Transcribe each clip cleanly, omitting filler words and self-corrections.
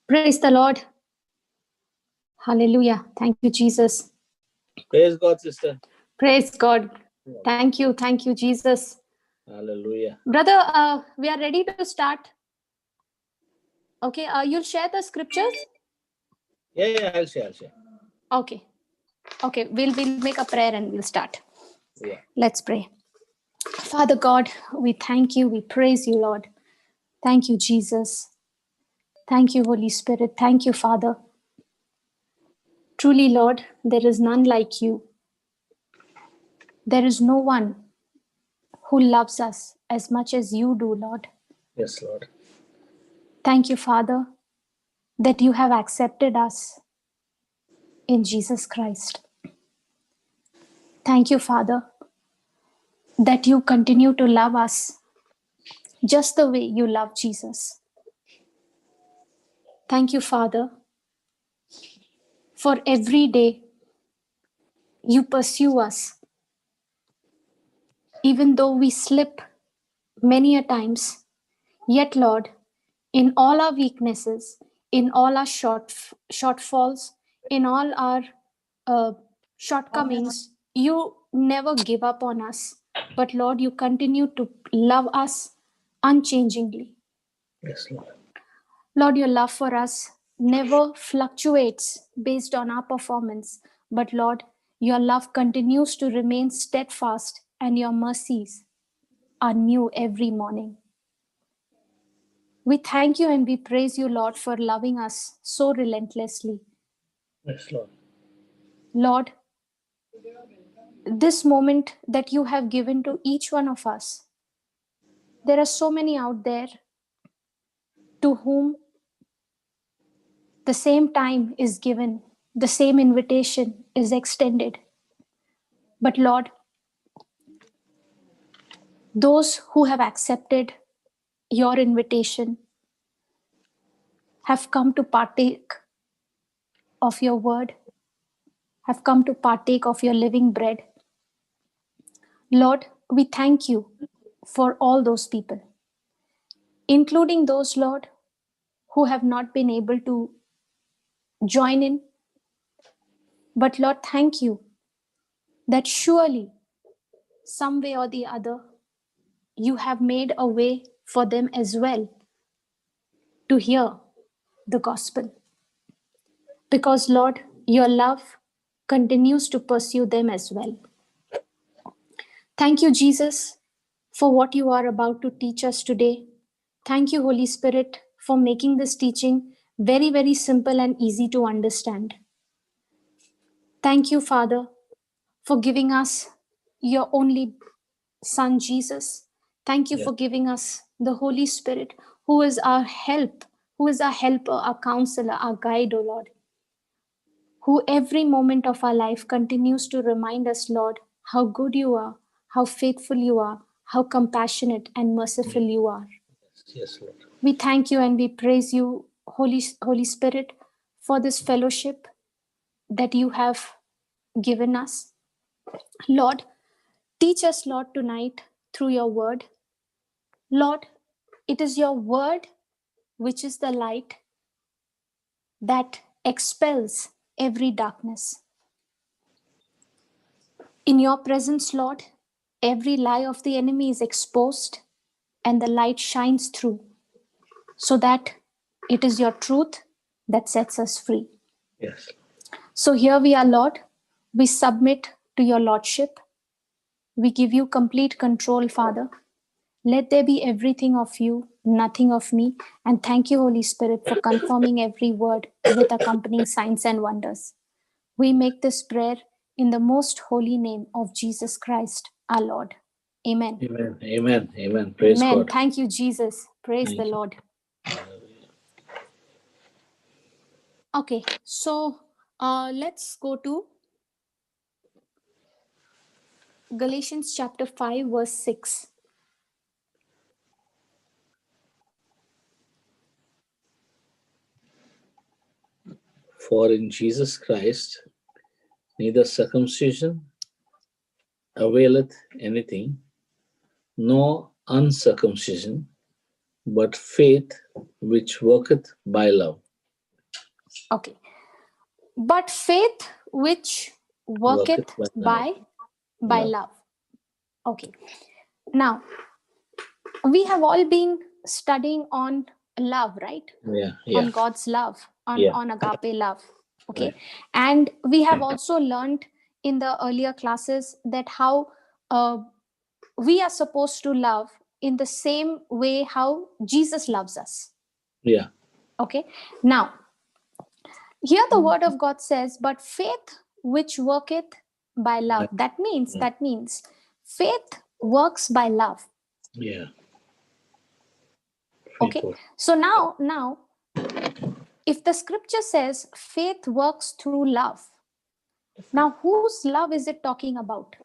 Praise the Lord. Hallelujah. Thank you, Jesus. Praise God, sister. Praise God. Thank you. Thank you, Jesus. Hallelujah. Brother, we are ready to start. Okay, you'll share the scriptures? Yeah, I'll share. Okay. Okay, we'll make a prayer and we'll start. Yeah. Let's pray. Father God, we thank you. We praise you, Lord. Thank you, Jesus. Thank you, Holy Spirit. Thank you, Father. Truly, Lord, there is none like you. There is no one who loves us as much as you do, Lord. Yes, Lord. Thank you, Father, that you have accepted us in Jesus Christ. Thank you, Father, that you continue to love us just the way you love Jesus. Thank you, Father, for every day you pursue us, even though we slip many a times. Yet, Lord, in all our weaknesses, in all our shortfalls, in all our shortcomings, you never give up on us. But Lord, you continue to love us unchangingly. Yes, Lord. Lord, your love for us never fluctuates based on our performance. But Lord, your love continues to remain steadfast and your mercies are new every morning. We thank you and we praise you, Lord, for loving us so relentlessly. Yes, Lord. Lord, this moment that you have given to each one of us, there are so many out there to whom the same time is given, the same invitation is extended. But Lord, those who have accepted your invitation have come to partake of your word, have come to partake of your living bread. Lord, we thank you for all those people, including those, Lord, who have not been able to join in. But Lord, thank you that surely, some way or the other, you have made a way for them as well to hear the gospel. Because, Lord, your love continues to pursue them as well. Thank you, Jesus, for what you are about to teach us today. Thank you, Holy Spirit, for making this teaching very, very simple and easy to understand. Thank you, Father, for giving us your only Son, Jesus. Thank you for giving us the Holy Spirit, who is our help, who is our helper, our counselor, our guide, O Lord, who every moment of our life continues to remind us, Lord, how good you are, how faithful you are, how compassionate and merciful you are. Yes, Lord. We thank you and we praise you, Holy Spirit, for this fellowship that you have given us. Lord, teach us, Lord, tonight through your word. Lord, it is your word which is the light that expels every darkness. In your presence, Lord, every lie of the enemy is exposed and the light shines through, so that it is your truth that sets us free. Yes. So here we are, Lord. We submit to your Lordship. We give you complete control, Father. Let there be everything of you, nothing of me. And thank you, Holy Spirit, for confirming every word with accompanying signs and wonders. We make this prayer in the most holy name of Jesus Christ, our Lord. Amen. Amen. Amen. Amen. Praise Amen. God. Thank you, Jesus. Praise Thank the you. Lord. Okay, so let's go to Galatians chapter 5, verse 6. For in Jesus Christ neither circumcision availeth anything, nor uncircumcision, but faith which worketh by love. Okay. But faith which worketh by love. Okay. Now, we have all been studying on love, right? On God's love, on agape love. Okay. Right. And we have also learned in the earlier classes that how we are supposed to love in the same way how Jesus loves us. Yeah. Okay. Now, here the word of God says, but faith which worketh by love. That means faith works by love. Yeah. Okay. So now, if the scripture says faith works through love, now whose love is it talking about?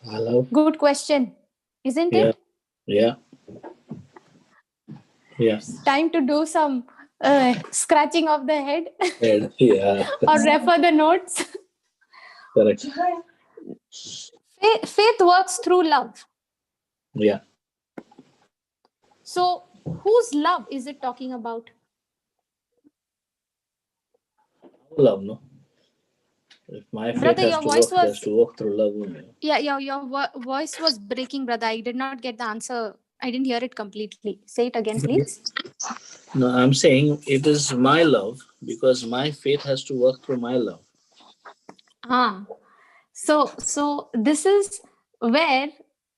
Hello. Good question, isn't Yeah. it? Yeah. Yeah. Time to do some scratching of the head Yeah. or refer the notes. Correct. Faith works through love. Yeah. So whose love is it talking about? Love, no? If my faith Brother, has your to voice work, it has was to work through love only. your voice was breaking, brother. I did not get the answer. I didn't hear it completely. Say it again, please. No, I'm saying it is my love because my faith has to work through my love. So this is where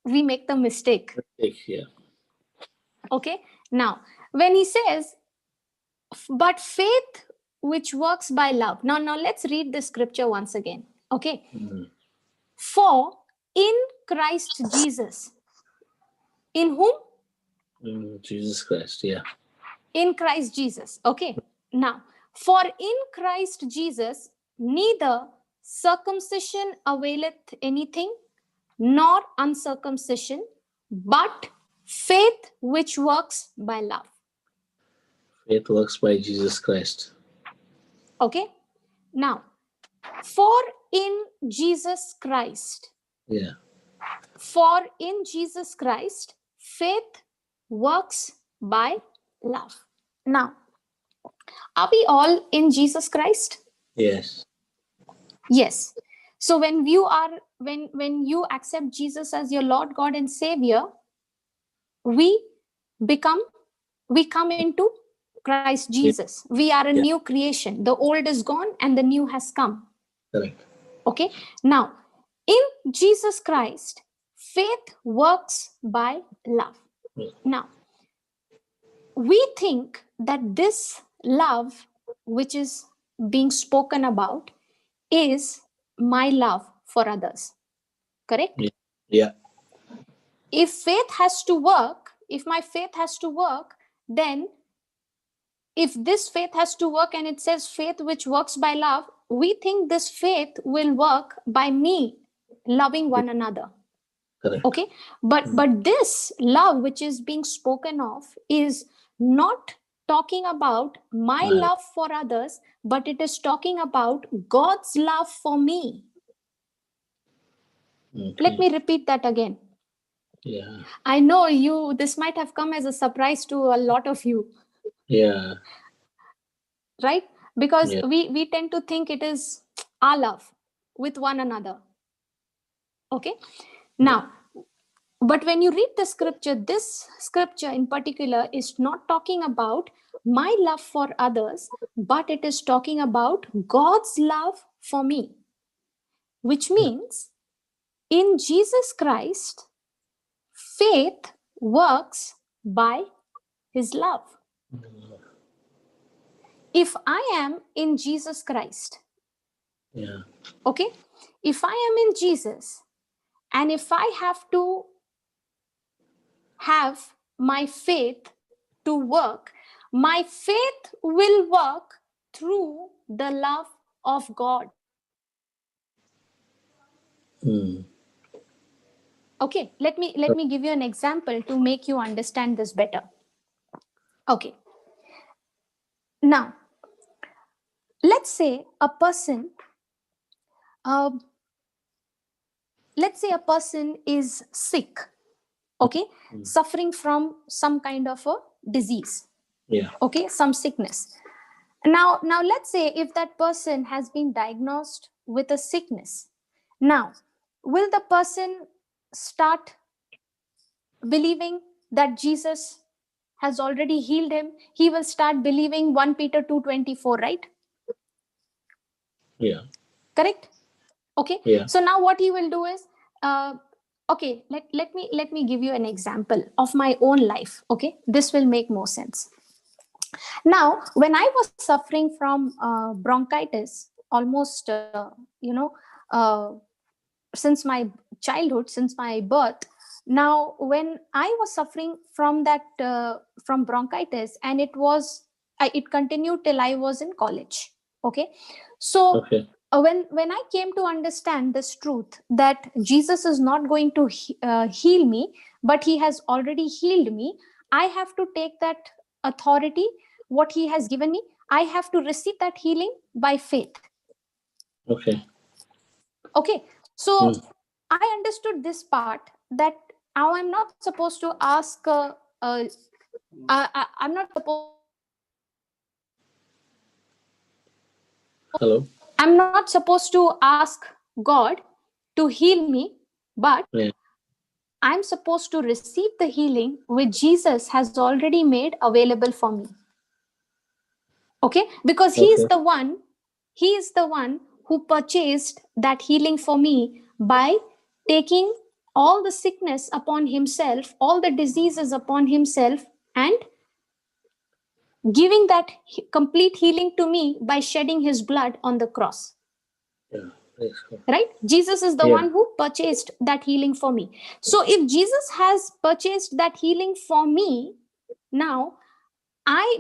we make the mistake. Yeah. Okay. Now, when he says, but faith which works by love. Now let's read the scripture once again. Okay. Mm-hmm. For in Christ Jesus, in whom? Jesus Christ. Yeah. In Christ Jesus. Okay. Now, for in Christ Jesus, neither circumcision availeth anything, nor uncircumcision, but faith which works by love. Faith works by Jesus Christ. Okay. Now, for in Jesus Christ. Yeah. For in Jesus Christ, faith works by love. Now, are we all in Jesus Christ? Yes. Yes. So when you accept Jesus as your Lord, God, and Savior, we come into Christ Yeah. Jesus. We are a new creation. The old is gone and the new has come. Correct. Okay. Now, in Jesus Christ, faith works by love. Yeah. Now, we think that this love, which is being spoken about, is my love for others. Correct? Yeah. If faith has to work, if my faith has to work, then if this faith has to work and it says faith which works by love, we think this faith will work by me loving one another. Correct. Okay. But this love which is being spoken of is not talking about my love for others, but it is talking about God's love for me. Okay. Let me repeat that again. Yeah. I know this might have come as a surprise to a lot of you. Yeah. Right? Because we tend to think it is our love with one another. Okay. Now, but when you read the scripture, this scripture in particular is not talking about my love for others, but it is talking about God's love for me, which means in Jesus Christ, faith works by his love. If I am in Jesus Christ, okay, if I am in Jesus, and if I have to have my faith to work, my faith will work through the love of God. Okay, let me give you an example to make you understand this better. Okay. Now, let's say a person is sick, okay, suffering from some kind of a disease. Yeah. Okay, some sickness. Now let's say if that person has been diagnosed with a sickness, now will the person start believing that Jesus has already healed him? He will start believing 1 Peter 2:24, right? Yeah. Correct? Okay, Yeah. so now what he will do is, uh, okay, let me give you an example of my own life. Okay, this will make more sense. Now when I was suffering from bronchitis almost uh, since my childhood, since my birth. Now when I was suffering from that from bronchitis, and it continued till I was in college. Okay, so Okay. when I came to understand this truth, that Jesus is not going to heal me, but he has already healed me, I have to take that authority, what he has given me, I have to receive that healing by faith. Okay. Okay, so Mm. I understood this part, that now I'm not supposed to ask I'm not supposed to ask Hello. I'm not supposed to ask God to heal me, but Yeah. I'm supposed to receive the healing which Jesus has already made available for me. Okay, because Okay. he is the one who purchased that healing for me by taking all the sickness upon himself, all the diseases upon himself, and giving that complete healing to me by shedding his blood on the cross. Yeah. Praise God. Right, Jesus is the Yeah. one who purchased that healing for me. So if Jesus has purchased that healing for me, now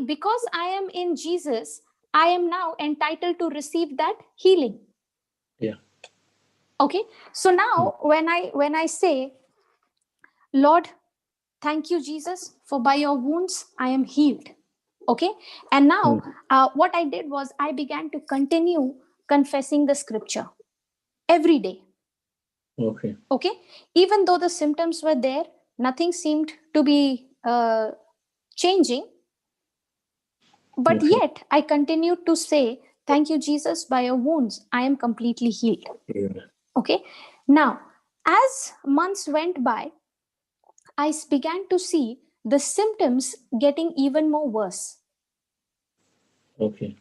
because I am in Jesus, I am now entitled to receive that healing. Yeah. Okay, so Mm. now when I say, Lord, thank you, Jesus, for by your wounds I am healed. Okay, and now Mm. what I did was I began to continue confessing the scripture every day. Okay. Okay, even though the symptoms were there, nothing seemed to be changing, but Okay. yet I continued to say, thank you, Jesus, by your wounds I am completely healed. Yeah. Okay, now as months went by, I began to see the symptoms getting even more worse. Okay.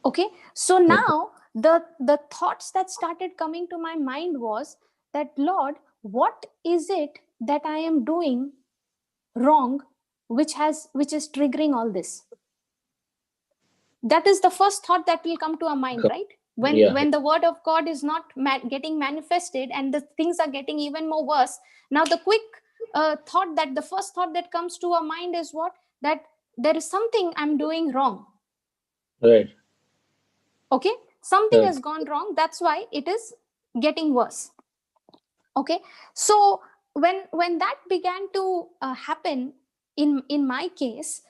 Okay, so Okay. now the thoughts that started coming to my mind was that, Lord, what is it that I am doing wrong, which is triggering all this? That is the first thought that will come to our mind, Come. right? when Yeah. when the word of God is not getting manifested and the things are getting even more worse. Now the quick thought, that the first thought that comes to our mind is what? That there is something I'm doing wrong. Right. Okay, something has Correct. gone wrong, that's why it is getting worse. Okay, so when that began to happen in my case,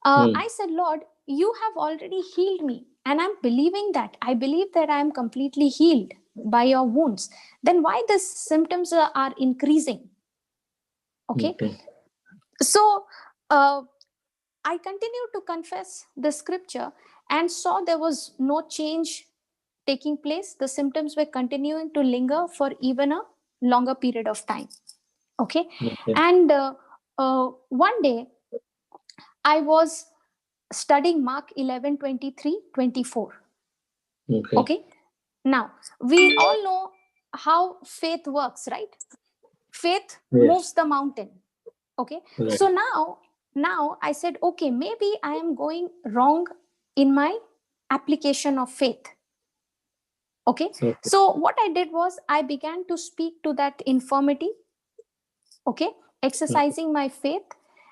Mm. I said, Lord, you have already healed me, and I'm believing that. I believe that I am completely healed by your wounds. Then why the symptoms are increasing? Okay, Okay. so uh, I continued to confess the scripture and saw there was no change taking place. The symptoms were continuing to linger for even a longer period of time. Okay, Okay. and one day I was studying Mark 11:23-24. Okay. Okay, now we all know how faith works, right? Faith Yes. moves the mountain. Okay, Right. so now I said, okay, maybe I am going wrong in my application of faith. Okay, Okay. so what I did was I began to speak to that infirmity. Okay, Okay. exercising my faith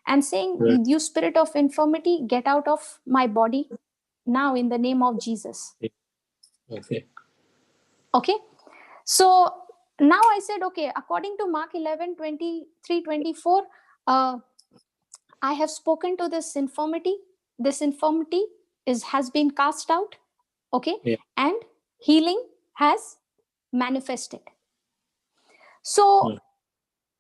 and saying, Right. you spirit of infirmity, get out of my body now in the name of Jesus. Okay. Okay, so now I said, okay, according to Mark 11:23-24, uh, I have spoken to this infirmity. This infirmity has been cast out. Okay, Yeah. and healing has manifested. So Mm.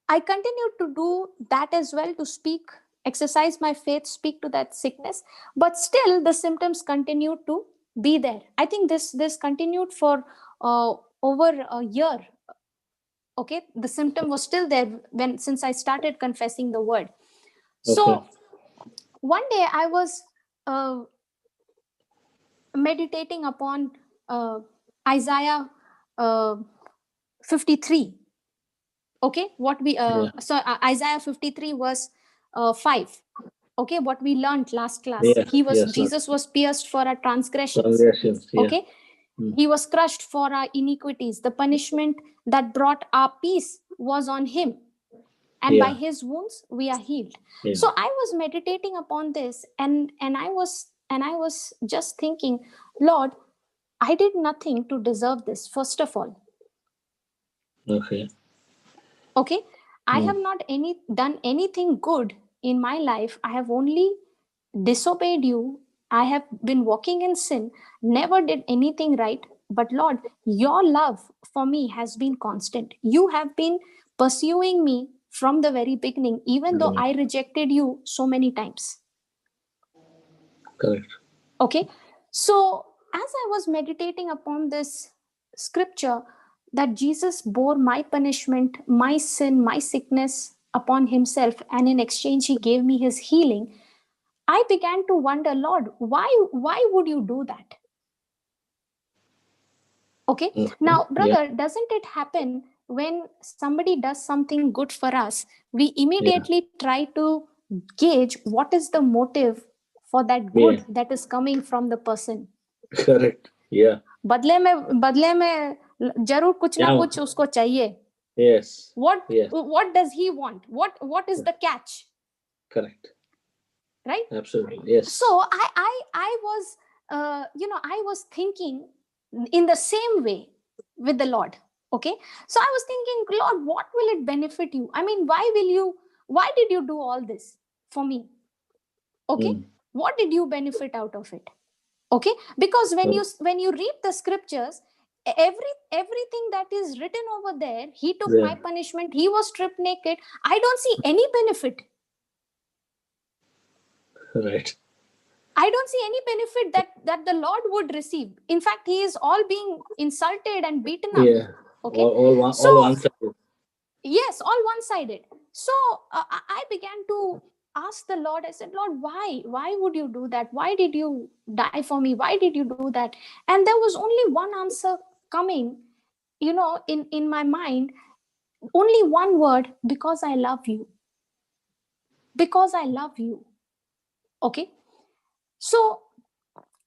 I continued to do that as well, to speak exercise my faith, speak to that sickness, but still the symptoms continued to be there. I think this continued for over a year. Okay, the symptom was still there when since I started confessing the word. So Okay. one day I was uh, meditating upon Isaiah uh, 53. Okay, what we Yeah. Isaiah 53 verse 5. Okay, what we learned last class, Yes. Yes. Jesus was pierced for our transgressions. Congratulations. Yeah. Okay, he was crushed for our iniquities, the punishment that brought our peace was on him, and by Yeah. his wounds we are healed. Yeah. So I was meditating upon this, and I was just thinking, Lord, I did nothing to deserve this, first of all. Okay. Okay, I have not done anything good in my life. I have only disobeyed you. I have been walking in sin, never did anything right. But Lord, your love for me has been constant. You have been pursuing me from the very beginning, even though Yeah. I rejected you so many times. Correct. Okay, so as I was meditating upon this scripture, that Jesus bore my punishment, my sin, my sickness upon himself, and in exchange he gave me his healing, I began to wonder, Lord, why would you do that? Okay, Okay. now Yeah. brother, doesn't it happen when somebody does something good for us, we Yeah. immediately try to gauge what is the motive for that Yeah. good that is coming from the person. Correct. Yeah. बदले में जरूर कुछ ना Yeah. कुछ उसको चाहिए. Yes. what Yes. what does he want? What is the catch? Correct. Right? Absolutely. Yes. So I was I was thinking in the same way with the Lord. Okay, so I was thinking, Lord, what will it benefit you? I mean, why did you do all this for me? Okay, Mm. what did you benefit out of it? Okay, because when you read the scriptures, everything that is written over there, he took Yeah. my punishment, he was stripped naked, I don't see any benefit. Right. I don't see any benefit that the Lord would receive. In fact, he is all being insulted and beaten up. Yeah. Okay, All so one sided. yes, all one-sided. So I began to ask the Lord. I said, Lord, why would you do that? Why did you die for me? Why did you do that? And there was only one answer coming, in my mind. Only one word: because I love you. Because I love you. Okay, so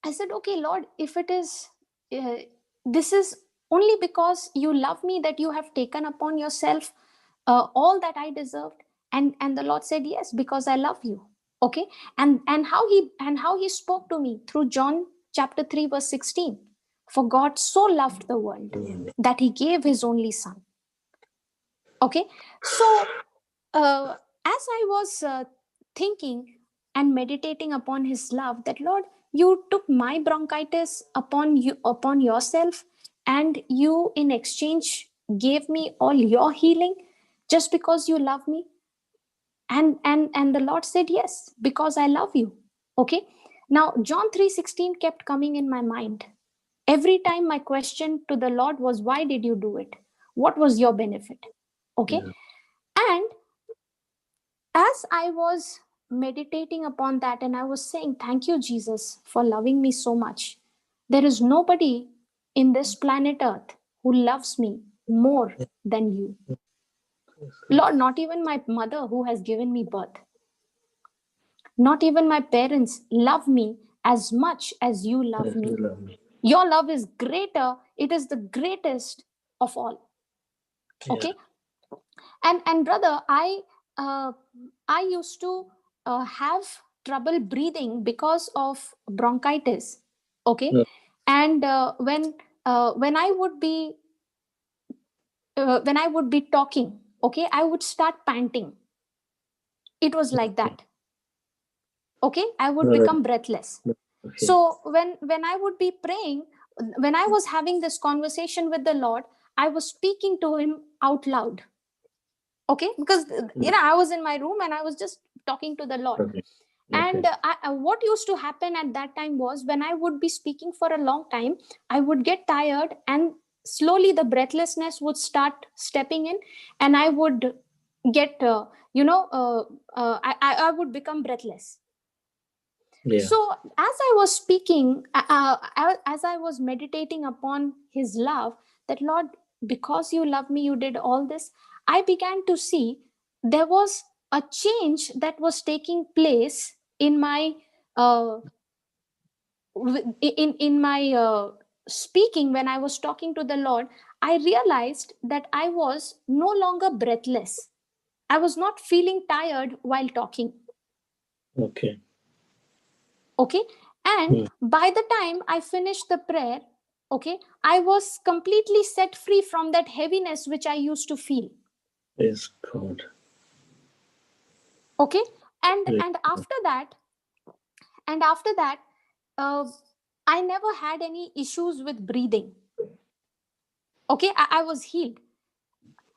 I said, okay, Lord, if it is, uh, this is only because you love me that you have taken upon yourself all that I deserved. And the Lord said, yes, because I love you. Okay, and how he spoke to me through John chapter 3 verse 16. For God so loved the world that he gave his only son. Okay, so as I was thinking and meditating upon his love, that Lord, you took my bronchitis upon yourself, and you in exchange gave me all your healing just because you love me. And the Lord said, yes, because I love you. Okay, now John 3:16 kept coming in my mind. Every time my question to the Lord was, why did you do it? What was your benefit? Okay, Yeah. and as I was meditating upon that, and I was saying, thank you, Jesus, for loving me so much. There is nobody in this planet Earth who loves me more than you. Lord, not even my mother who has given me birth, not even my parents love me as much as you love Yes, you me. love me. Your love is greater, it is the greatest of all. Yeah. Okay, and brother, uh, I used to have trouble breathing because of bronchitis. Okay, No. and when I would be talking, okay, I would start panting. It was like that. Okay, I would No. become breathless. Okay. So when I would be praying, when I was having this conversation with the Lord, I was speaking to him out loud. Okay, because I was in my room and I was just talking to the Lord. Okay. And what used to happen at that time was, when I would be speaking for a long time, I would get tired, and slowly the breathlessness would start stepping in, and I would get I would become breathless. Yeah. So as I was speaking, as I was meditating upon his love, that Lord, because you love me, you did all this, I began to see there was a change that was taking place in my uh, in my speaking. When I was talking to the Lord, I realized that I was no longer breathless. I was not feeling tired while talking. Okay. Okay. And by the time I finished the prayer, okay, I was completely set free from that heaviness which I used to feel. Praise God. Okay. and Praise and God. after that, uh, I never had any issues with breathing. Okay. I was healed.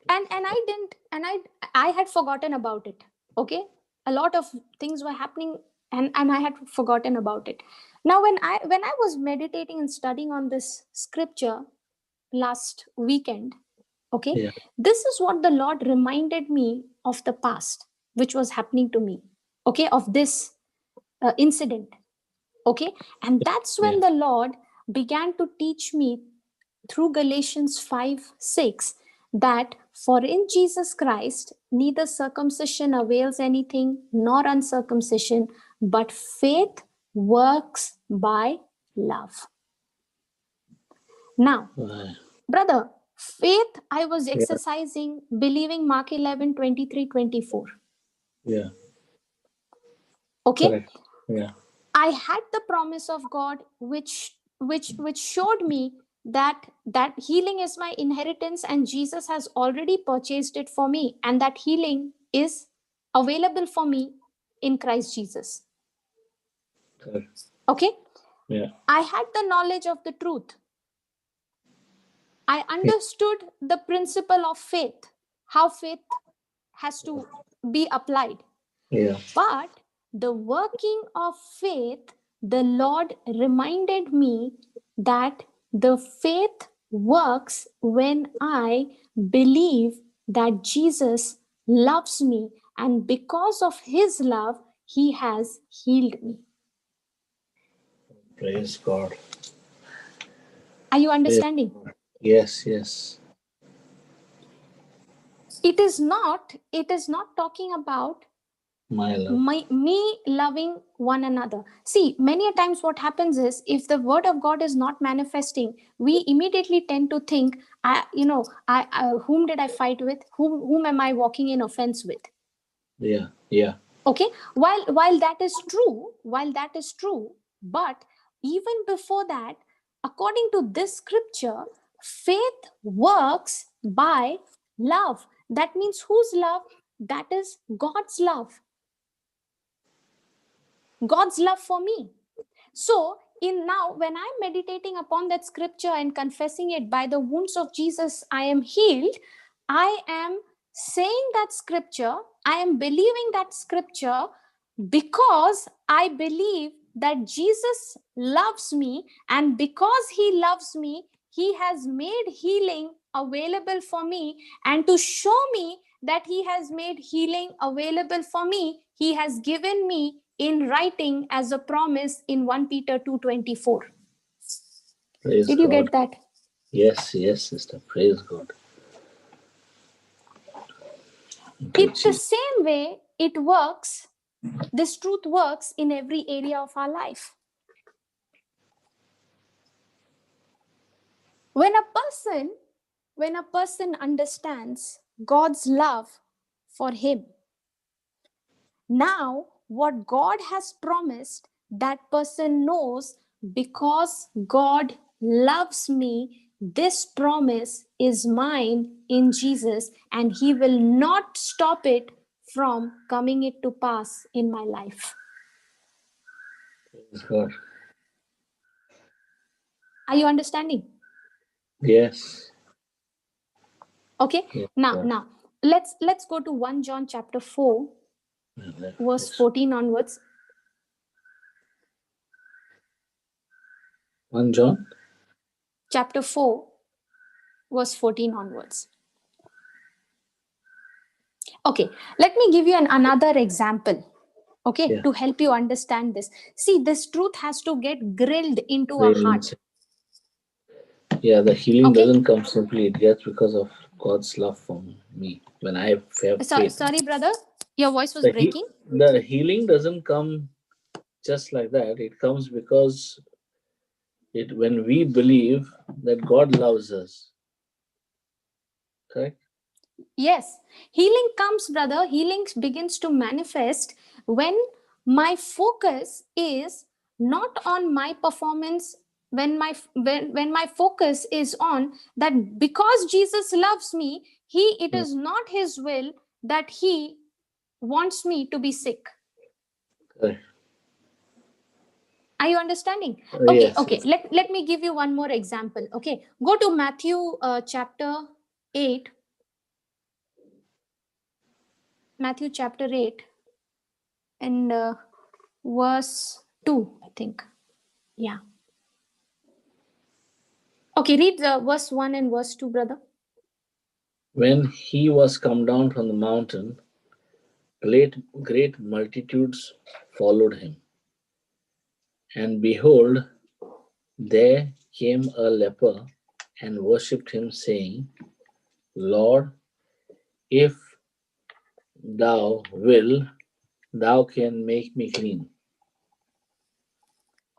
And I didn't and I had forgotten about it. Okay. A lot of things were happening, and I had forgotten about it. Now when I was meditating and studying on this scripture last weekend, okay, Yeah. this is what the Lord reminded me of, the past which was happening to me. Okay, of this incident. Okay. And that's Yeah. when the Lord began to teach me through Galatians 5:6, that for in Jesus Christ neither circumcision avails anything nor uncircumcision, but faith works by love. Now, Uh, brother, faith I was yeah. exercising, believing Mark 11:23-24. Yeah. Okay. Correct. Yeah. I had the promise of God, which showed me that healing is my inheritance, and Jesus has already purchased it for me, and that healing is available for me in Christ Jesus. Correct. Okay. Yeah. I had the knowledge of the truth. I understood the principle of faith, how faith has to be applied. Yeah. But the working of faith, the Lord reminded me that the faith works when I believe that Jesus loves me, and because of his love, he has healed me. Praise God. Are you Praise understanding? God. Yes. Yes. It is not talking about My love. me loving one another. See, many a times what happens is, if the word of God is not manifesting, we immediately tend to think, I whom did I fight with? Whom am I walking in offense with? Yeah. Yeah. Okay. While that is true, but even before that, according to this scripture, faith works by love. That means whose love? That is God's love. God's love for me. So, in now, when I'm meditating upon that scripture and confessing it, by the wounds of Jesus, I am healed, I am saying that scripture, I am believing that scripture, because I believe that Jesus loves me, and because he loves me, he has made healing available for me. And to show me that he has made healing available for me, he has given me in writing as a promise in 1 Peter 2:24. Praise Did you God. get that? Yes. Yes, sister. Praise God. Thank you, It the Jesus. same way it works, this truth works in every area of our life. When a person when a person understands God's love for him, now what God has promised, that person knows, because God loves me, this promise is mine in Jesus, and he will not stop it from coming it to pass in my life. Praise God. Are you understanding? Yes. Okay. Yes, now God. now let's go to 1 John chapter 4, verse 14 onwards. 1 John chapter 4, verse 14 onwards. Okay, let me give you another example, okay, to help you understand this. See, this truth has to get grilled into our heart. Yeah, the healing doesn't come simply. It gets because of God's love for me. When I have faith. Sorry, brother, your voice was breaking. The healing doesn't come just like that. It comes because when we believe that God loves us. Correct? Yes. Healing comes, brother. Healing begins to manifest when my focus is not on my performance, when my focus is on that because Jesus loves me, it is not his will that he wants me to be sick. Correct. Are you understanding? Yes, okay. Let me give you one more example. Okay, go to Matthew chapter 8. Matthew chapter 8 and verse 2, I think. Yeah. Okay, read verse 1 and verse 2, brother. When he was come down from the mountain, great multitudes followed him. And behold, there came a leper and worshipped him, saying, Lord, if thou will, thou can make me clean.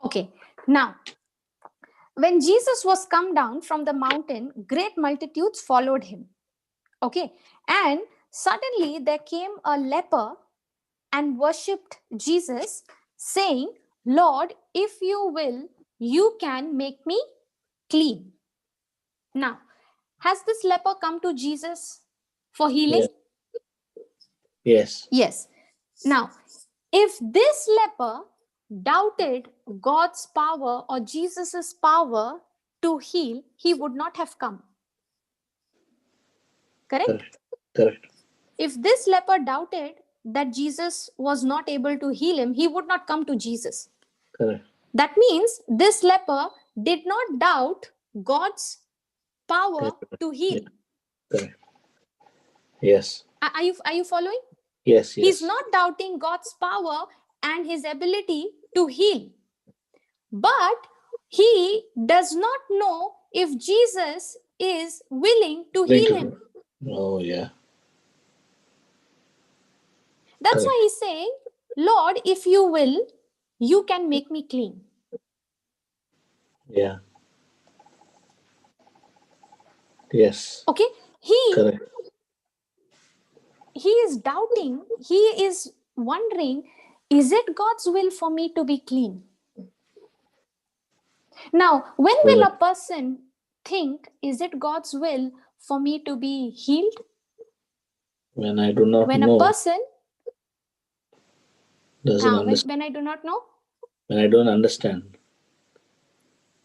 Okay, now, when Jesus was come down from the mountain, great multitudes followed him. Okay, and suddenly there came a leper and worshipped Jesus, saying, Lord, if you will, you can make me clean. Now, has this leper come to Jesus for healing? Yes. Yes. Now, if this leper doubted God's power or Jesus's power to heal, he would not have come. Correct? Correct. If this leper doubted that Jesus was not able to heal him, he would not come to Jesus. Correct. That means this leper did not doubt God's power to heal. Correct. Yes. Are you following? Yes. He's not doubting God's power and his ability to heal. But he does not know if Jesus is willing to heal him. Oh, yeah. That's why he's saying, Lord, if you will, you can make me clean. Yeah. Yes. Okay? Correct. He is doubting, he is wondering, is it God's will for me to be clean? Now, when will a person think, is it God's will for me to be healed? When I do not when know. A person doesn't understand. When I do not know. When I don't understand.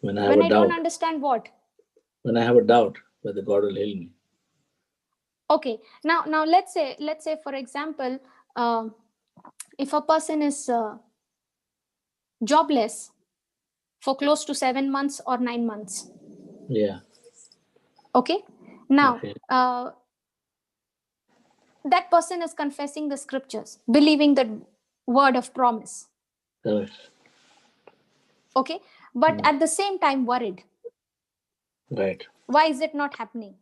When I have a doubt. Don't understand what? When I have a doubt whether God will heal me. Okay. Now let's say for example, if a person is jobless for close to 7 months or 9 months. Yeah. Okay. Now, that person is confessing the scriptures, believing the word of promise. Correct. Okay. But at the same time worried. Right. Why is it not happening?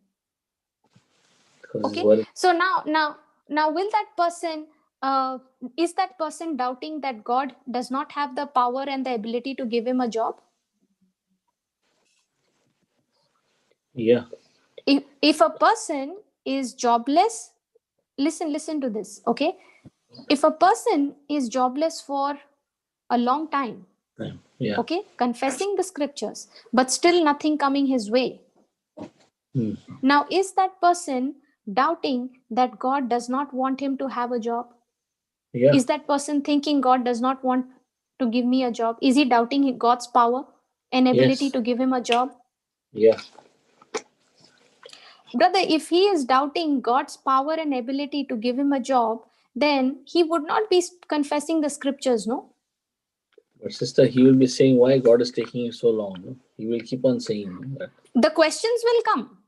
Okay. So now will that person, is that person doubting that God does not have the power and the ability to give him a job? Yeah. If a person is jobless, listen to this, okay? If a person is jobless for a long time, okay, confessing the scriptures, but still nothing coming his way. Now, is that person doubting that God does not want him to have a job? Yeah. Is that person thinking God does not want to give me a job? Is he doubting God's power and ability to give him a job? Yeah. Brother, if he is doubting God's power and ability to give him a job, then he would not be confessing the scriptures, no? But sister, he will be saying why God is taking you so long. No? He will keep on saying that. The questions will come.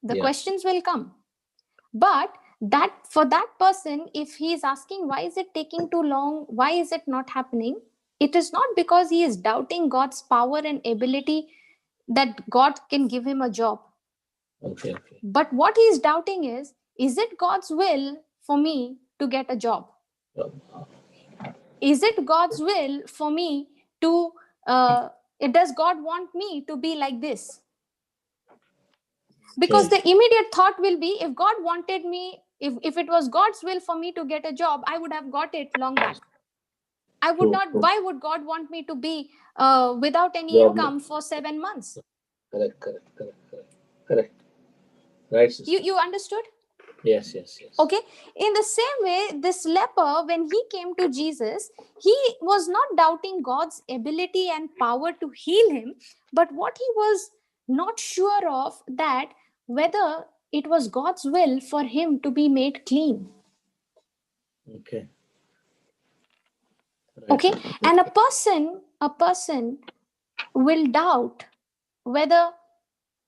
The Yeah. questions will come. But that for that person, if he is asking why is it taking too long, why is it not happening, it is not because he is doubting God's power and ability that God can give him a job. Okay, okay. But what he is doubting is it God's will for me to get a job? Is it God's will for me to does God want me to be like this? Because Okay. the immediate thought will be, if God wanted me, if it was God's will for me to get a job, I would have got it long back. I would True, not. true. Why would God want me to be without any Jobless. income for 7 months? Correct. Right, sister. You understood? Yes. Okay. In the same way, this leper, when he came to Jesus, he was not doubting God's ability and power to heal him, but what he was not sure of, that whether it was God's will for him to be made clean. Okay. Right. Okay. And a person will doubt whether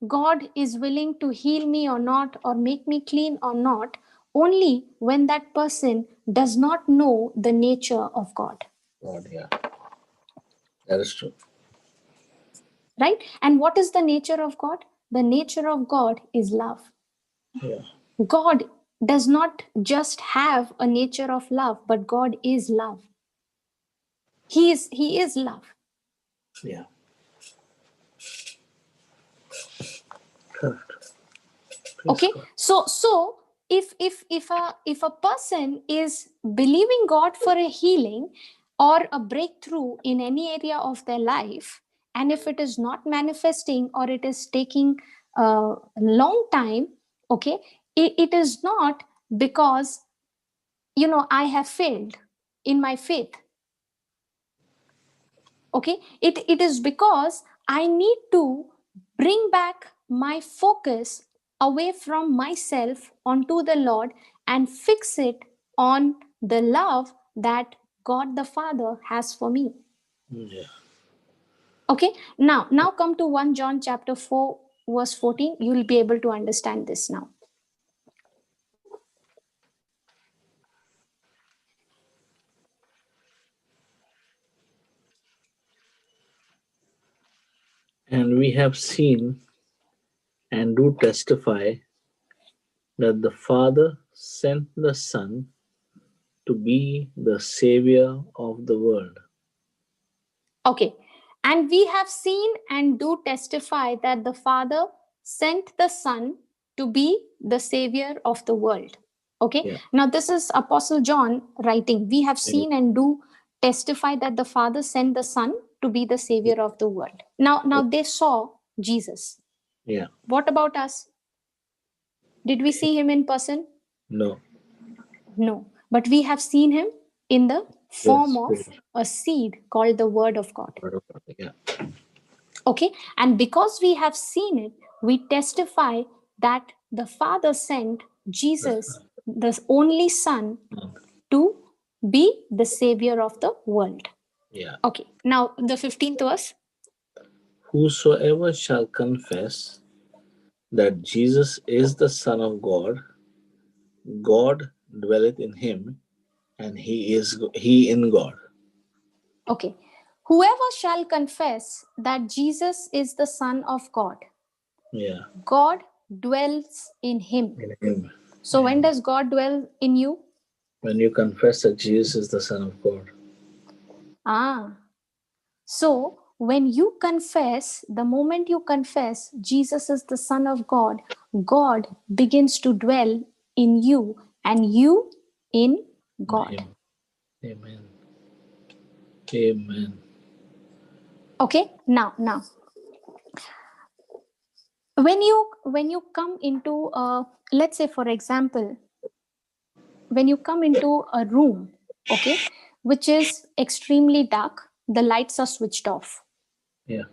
God is willing to heal me or not, or make me clean or not, only when that person does not know the nature of God. God, yeah. That is true. Right? And what is the nature of God? The nature of God is love. Yeah. God does not just have a nature of love, but God is love. He is love. Yeah. Correct. Okay. So if a person is believing God for a healing or a breakthrough in any area of their life, and if it is not manifesting, or it is taking a long time, okay, it is not because I have failed in my faith. Okay, it is because I need to bring back my focus away from myself onto the Lord, and fix it on the love that God the Father has for me. Yeah. Okay, now come to 1 John chapter 4 verse 14. You will be able to understand this now. And we have seen and do testify that the Father sent the Son to be the Savior of the world. Okay, and we have seen and do testify that the Father sent the Son to be the Savior of the world. Okay, Yeah. now this is Apostle John writing. We have seen and do testify that the Father sent the Son to be the Savior of the world. Now they saw Jesus. Yeah. What about us? Did we see him in person? No. No, but we have seen him in the form Yes. of a seed called the Word of God. Yeah. Okay, and because we have seen it, we testify that the Father sent Jesus, the only Son, to be the Savior of the world. Yeah. Okay, now the 15th verse. Whosoever shall confess that Jesus is the Son of God, God dwelleth in him, and he in God. Okay, whoever shall confess that Jesus is the Son of God, Yeah. God dwells in him. In him. So when does God dwell in you? When you confess that Jesus is the Son of God. So when you confess, the moment you confess Jesus is the Son of God, God begins to dwell in you, and you in God. Him. Amen. Amen. Okay, now when you come into let's say, for example, when you come into a room, okay, which is extremely dark, the lights are switched off. Yeah.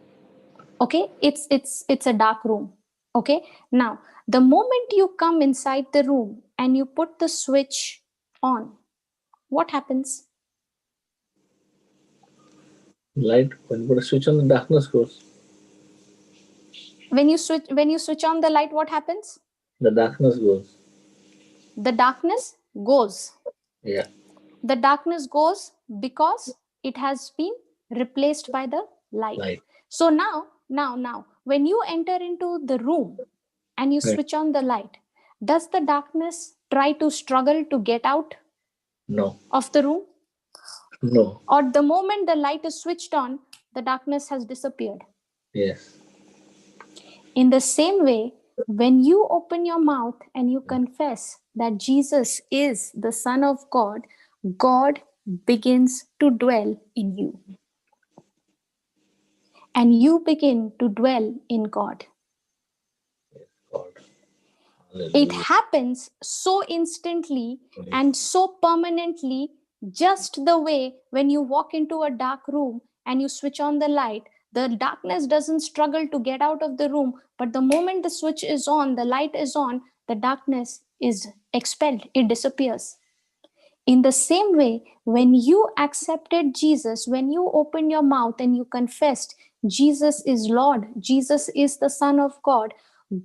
Okay, it's a dark room. Okay, now the moment you come inside the room and you put the switch on, what happens? Light, when you put a switch on, the darkness goes. When you switch on the light, what happens? The darkness goes. The darkness goes. Yeah. The darkness goes because it has been replaced by the light. Light. So now, when you enter into the room and you Right. switch on the light, does the darkness try to struggle to get out No. of the room? No. Or the moment the light is switched on, the darkness has disappeared? Yes. In the same way, when you open your mouth and you confess that Jesus is the Son of God, God begins to dwell in you. And you begin to dwell in God. God. It Hallelujah. happens so instantly and so permanently, just the way when you walk into a dark room and you switch on the light, the darkness doesn't struggle to get out of the room, but the moment the switch is on, the light is on, the darkness is expelled, it disappears. In the same way, when you accepted Jesus, when you opened your mouth and you confessed, Jesus is Lord, Jesus is the Son of God,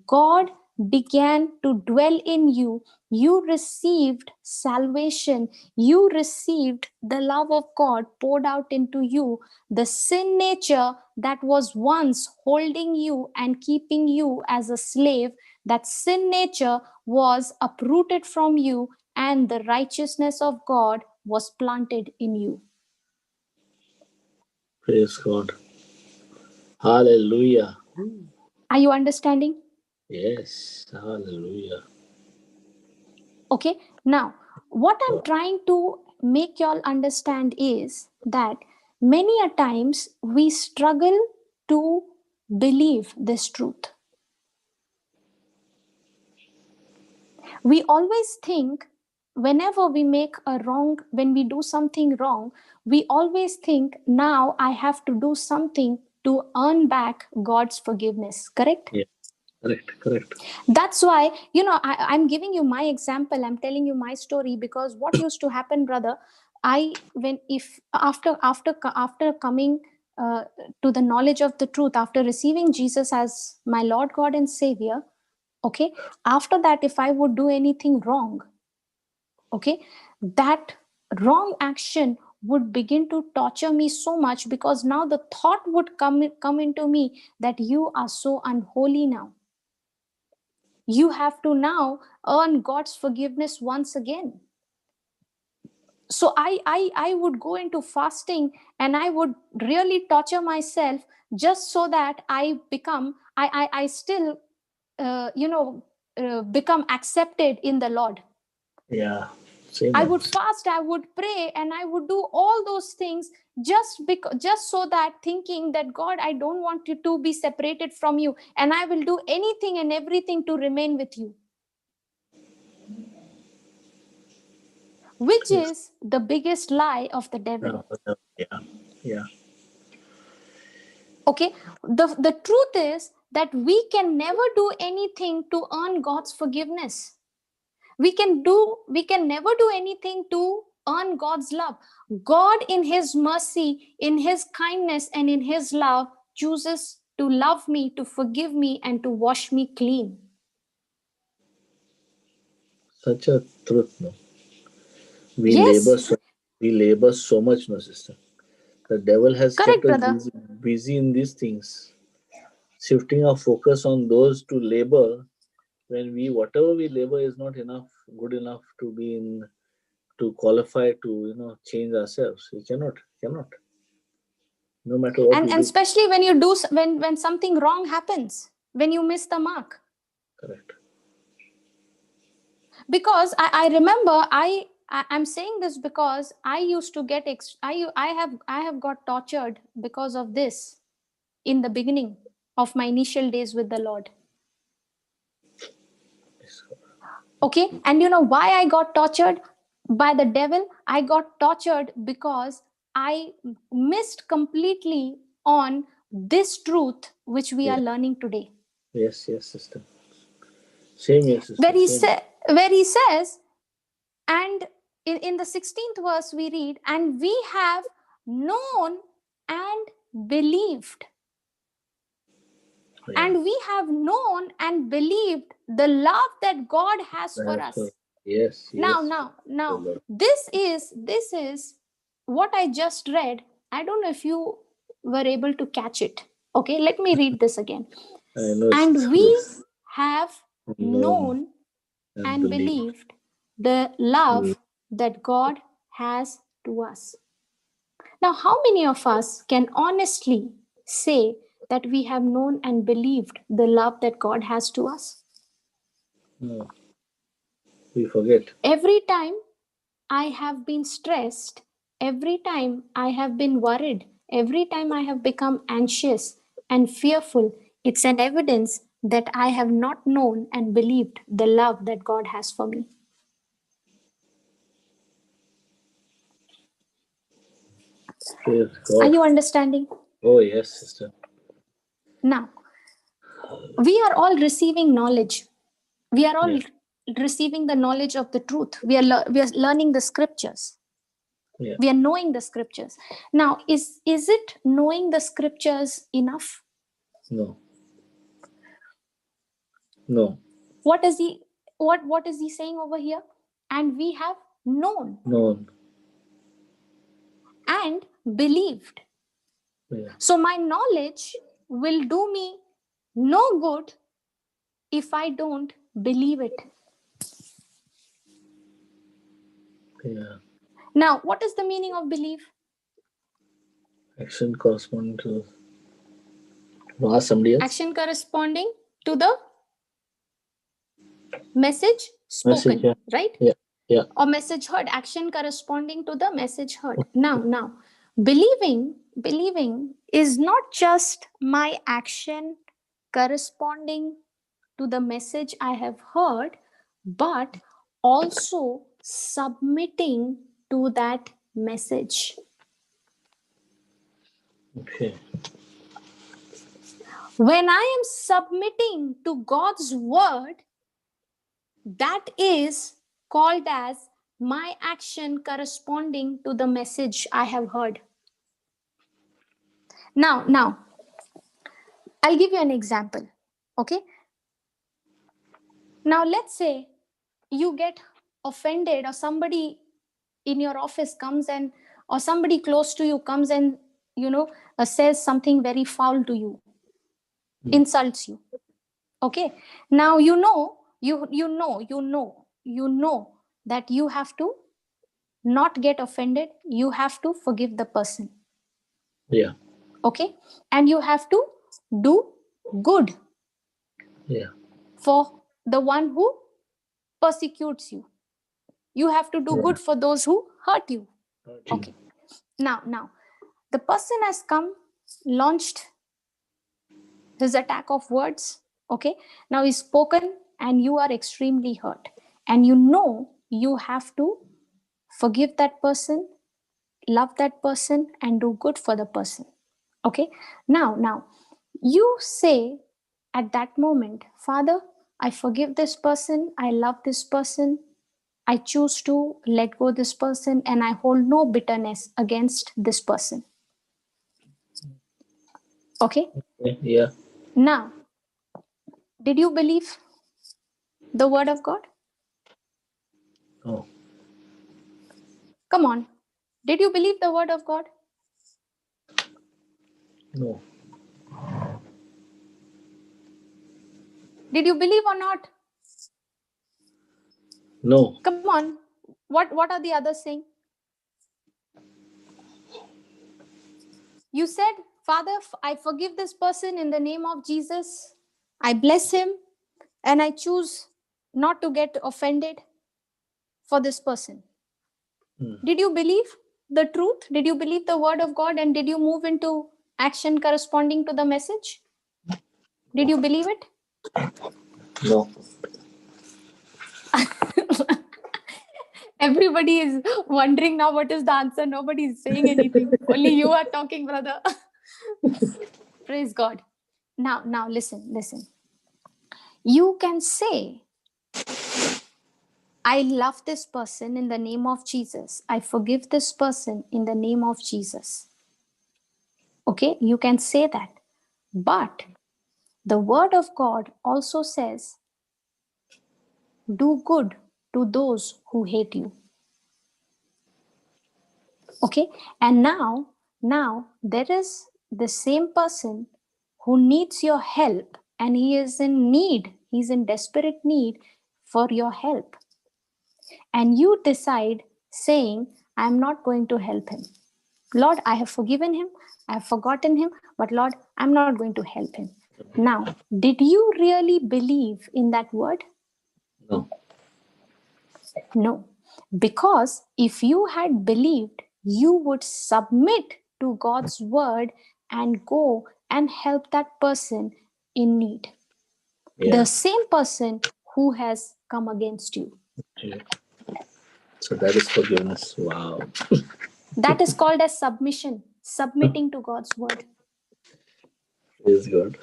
God began to dwell in you. You received salvation. You received the love of God poured out into you. The sin nature that was once holding you and keeping you as a slave, that sin nature was uprooted from you, and the righteousness of God was planted in you. Praise God. Hallelujah. Are you understanding? Yes. Hallelujah. Okay, now what I'm trying to make y'all understand is that many a times we struggle to believe this truth. We always think, whenever we make a wrong, when we do something wrong, we always think, now I have to do something to earn back God's forgiveness. Correct? Yeah. Correct. Correct. That's why, I'm giving you my example, I'm telling you my story, because what used to happen, brother, I when if after coming uh, to the knowledge of the truth, after receiving Jesus as my Lord God and Savior, okay, after that, if I would do anything wrong, okay, that wrong action would begin to torture me so much, because now the thought would come into me that you are so unholy now, you have to now earn God's forgiveness once again. So I would go into fasting, and I would really torture myself, just so that I still become accepted in the Lord. Yeah. Same I one. would fast, I would pray, and I would do all those things, just so that, thinking that, God, I don't want you to be separated from you, and I will do anything and everything to remain with you, which Yes. is the biggest lie of the devil. Yeah. Yeah. Okay, the truth is that we can never do anything to earn God's forgiveness. We can never do anything to earn God's love. God, in his mercy, in his kindness, and in his love, chooses to love me, to forgive me, and to wash me clean. Such a truth, no. We labor Yes, so we labor so much, no, sister. The devil has kept correct, us brother. busy in these things, shifting our focus on those to labor when we whatever we labor is not enough, good enough to be in to qualify to change ourselves. We cannot, no matter what we And do. especially when you do, when something wrong happens, when you miss the mark. Correct. Because I remember, I'm saying this because I used to get I have got tortured because of this in the beginning of my initial days with the Lord. Yes. Okay, and you know why I got tortured by the devil? I got tortured because I missed completely on this truth which we are Yeah. learning today. Yes, yes, sister. Same here, Where sister. he, Same. where he says, and in the 16th verse we read, and we have known and believed. Yeah. And we have known and believed the love that God has for That's us. yes, Now, yes. now, Oh, now, Lord. this is what I just read. I don't know if you were able to catch it. Okay, let me read this again. I know And it's we yes. have Known known and and believed. believed the love that God has to us. Now, how many of us can honestly say that we have known and believed the love that God has to us? No, we forget. Every time I have been stressed, every time I have been worried, every time I have become anxious and fearful, it's an evidence that I have not known and believed the love that God has for me. Praise Are God. you understanding? Oh, yes, sister. Now, we are all receiving knowledge. We are all Yeah, receiving the knowledge of the truth. We are learning the scriptures. yeah. We are knowing the scriptures. Now, is it knowing the scriptures enough? No, no, What is he what is he saying over here? And we have known known. and believed. Yeah, So my knowledge will do me no good if I don't believe it. yeah. Now, what is the meaning of belief? Action corresponding to ask somebody else. Action corresponding to the message Message. spoken, Yeah, right? yeah, yeah. Or message heard. Action corresponding to the message heard. Now, believing is not just my action corresponding to the message I have heard, but also submitting to that message. Okay. When I am submitting to God's word, that is called as my action corresponding to the message I have heard. Now, I'll give you an example. Okay. Now, let's say you get offended, or somebody in your office comes and, or somebody close to you comes and, says something very foul to you, Hmm. insults you. Okay. Now, you know that you have to not get offended. You have to forgive the person. Yeah, Okay. And you have to do good yeah. for the one who persecutes you. You have to do Yeah. good for those who hurt you. Got you. Okay. Now, the person has come, launched his attack of words. Okay. Now he's spoken, and you are extremely hurt. And you have to forgive that person, love that person, and do good for the person. Okay. Now, you say at that moment, Father, I forgive this person, I love this person, I choose to let go this person, and I hold no bitterness against this person. Okay. Yeah, yeah. Now, did you believe the word of God? Oh, Come on. Did you believe the word of God? no, Did you believe or not? no. Come on. What are the others saying? You said, Father, I forgive this person in the name of Jesus. I bless him, and I choose not to get offended for this person. Hmm. Did you believe the truth? Did you believe the word of God? And did you move into action corresponding to the message? Did you believe it? No. Everybody is wondering now what is the answer. Nobody is saying anything. Only you are talking, brother. Praise God. Now, listen. You can say, I love this person in the name of Jesus. I forgive this person in the name of Jesus. Okay, you can say that. But the word of God also says, do good to those who hate you. Okay, and now there is the same person who needs your help, and he is in need, he's in desperate need for your help. And you decide saying, I'm not going to help him. Lord, I have forgiven him, I have forgotten him, but Lord, I'm not going to help him. Now, did you really believe in that word? No. No. Because if you had believed, you would submit to God's word and go and help that person in need. The Yeah. same person who has come against you. Yeah. So that is forgiveness. Wow. That is called as submission, submitting to God's word. Praise God.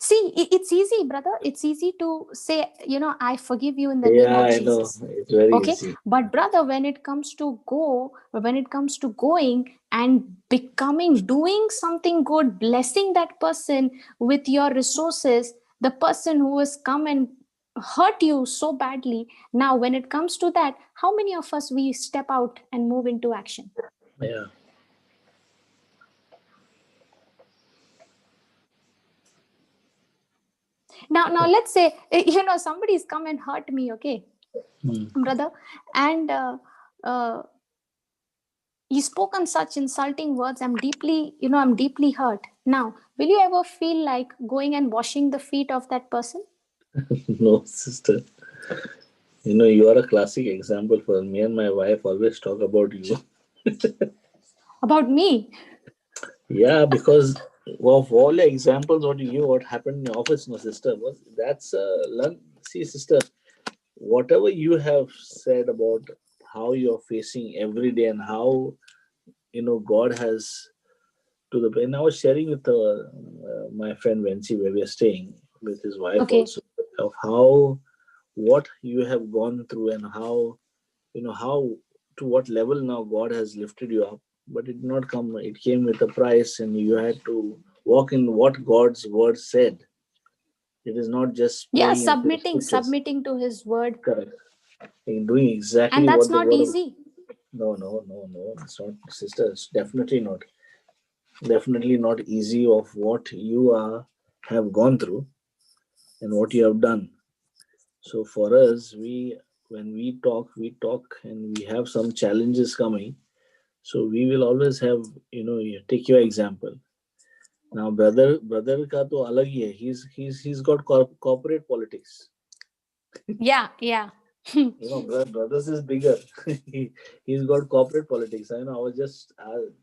See, it's easy, brother. It's easy to say, I forgive you in the name Yeah, of I know. Jesus. It's very Okay. easy. But brother, when it comes to going and becoming, doing something good, blessing that person with your resources, the person who has come and hurt you so badly. Now, when it comes to that, how many of us we step out and move into action? Yeah. Now let's say, somebody's come and hurt me, okay, Hmm. brother, and uh, you spoken such insulting words. I'm deeply hurt. Now, will you ever feel like going and washing the feet of that person? No, sister. You are a classic example for me and my wife always talk about you. About me? Yeah, because of all the examples what you give, what happened in your office, no, sister, was that's see, sister, whatever you have said about how you're facing every day and how God has to the and I was sharing with my friend Venci where we are staying with his wife Okay. also of how what you have gone through and how how to what level now God has lifted you up, but it did not come. It came with a price, and you had to walk in what God's word said. It is not just Yeah, praying and saying submitting, scriptures. submitting to his word. Correct. In doing And exactly that's what the not word of easy. no, no, no, no. It's not, sister. It's definitely not. Definitely not easy of what you are have gone through and what you have done. So for us, we when we talk, and we have some challenges coming. So we will always have, you take your example. Now, brother का तो अलग ही है. He's got corporate politics. Yeah, yeah. Brothers is bigger. He's got corporate politics. I was just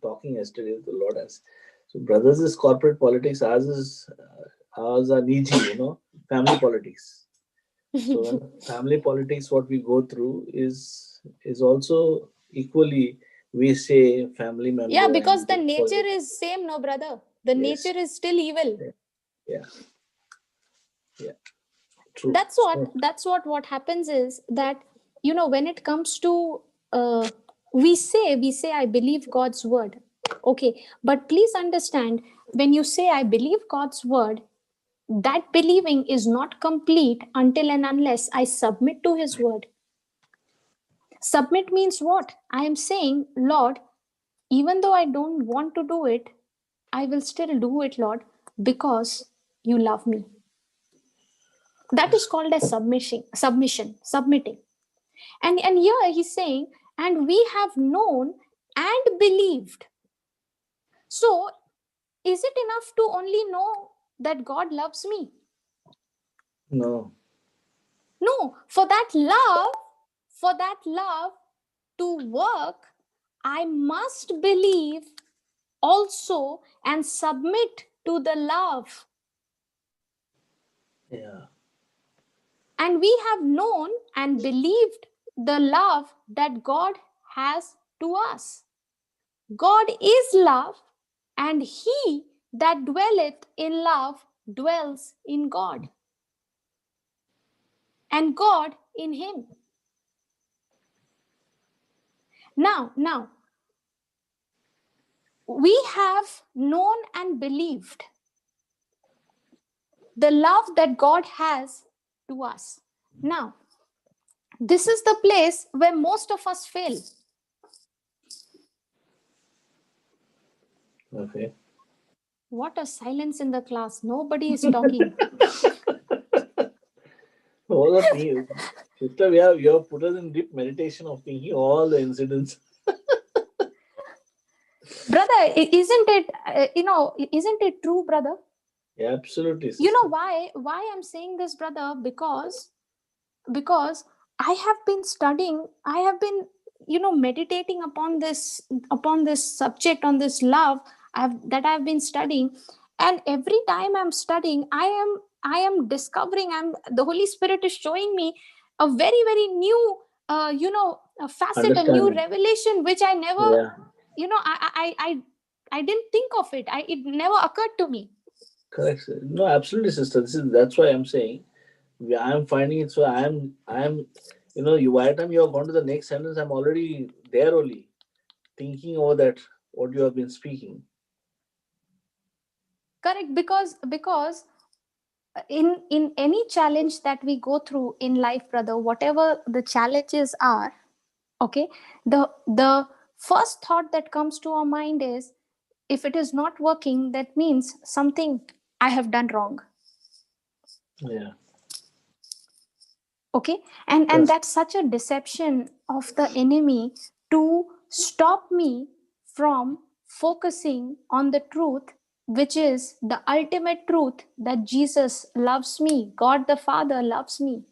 talking yesterday to the Lord as. So brothers is corporate politics. Ours are Niji, family politics. So when family politics, what we go through is also equally, we say family Yeah, member and because we the call nature it. is same, no, brother. The Yes. nature is still evil. Yeah. Yeah. Yeah. True. That's what happens is that, when it comes to, we say I believe God's word. Okay, but please understand, when you say I believe God's word, that believing is not complete until and unless I submit to his word. Submit means what? I am saying, Lord, even though I don't want to do it, I will still do it, Lord, because you love me. That is called as submitting. And here he's saying, and we have known and believed. So, is it enough to only know that God loves me? No. No, for that love to work, I must believe also and submit to the love. Yeah. And we have known and believed the love that God has to us. God is love, and he that dwelleth in love dwells in God and God in him. Now, we have known and believed the love that God has to us. Now, this is the place where most of us fail. Okay. What a silence in the class. Nobody is talking. All the things, sister, you have put us in deep meditation of thinking all the incidents. Brother, isn't it true, brother? Yeah, absolutely, You sister. know why I'm saying this, brother? Because I have been studying, I have been, meditating upon this subject, on this love that I've been studying. And every time I'm studying, I am discovering, the Holy Spirit is showing me a very, very new, a facet, a new Understanding. revelation, which I never, Yeah, I didn't think of it. It never occurred to me. correct. No, absolutely, sister. That's why I'm saying. I'm finding it. So I'm. You by the time you have gone to the next sentence, I'm already there only thinking over that what you have been speaking. Correct, because in any challenge that we go through in life, brother, whatever the challenges are, okay, the first thought that comes to our mind is, if it is not working, that means something I have done wrong. Yeah, Okay, and correct. that's such a deception of the enemy to stop me from focusing on the truth, which is the ultimate truth, that Jesus loves me, God the Father loves me.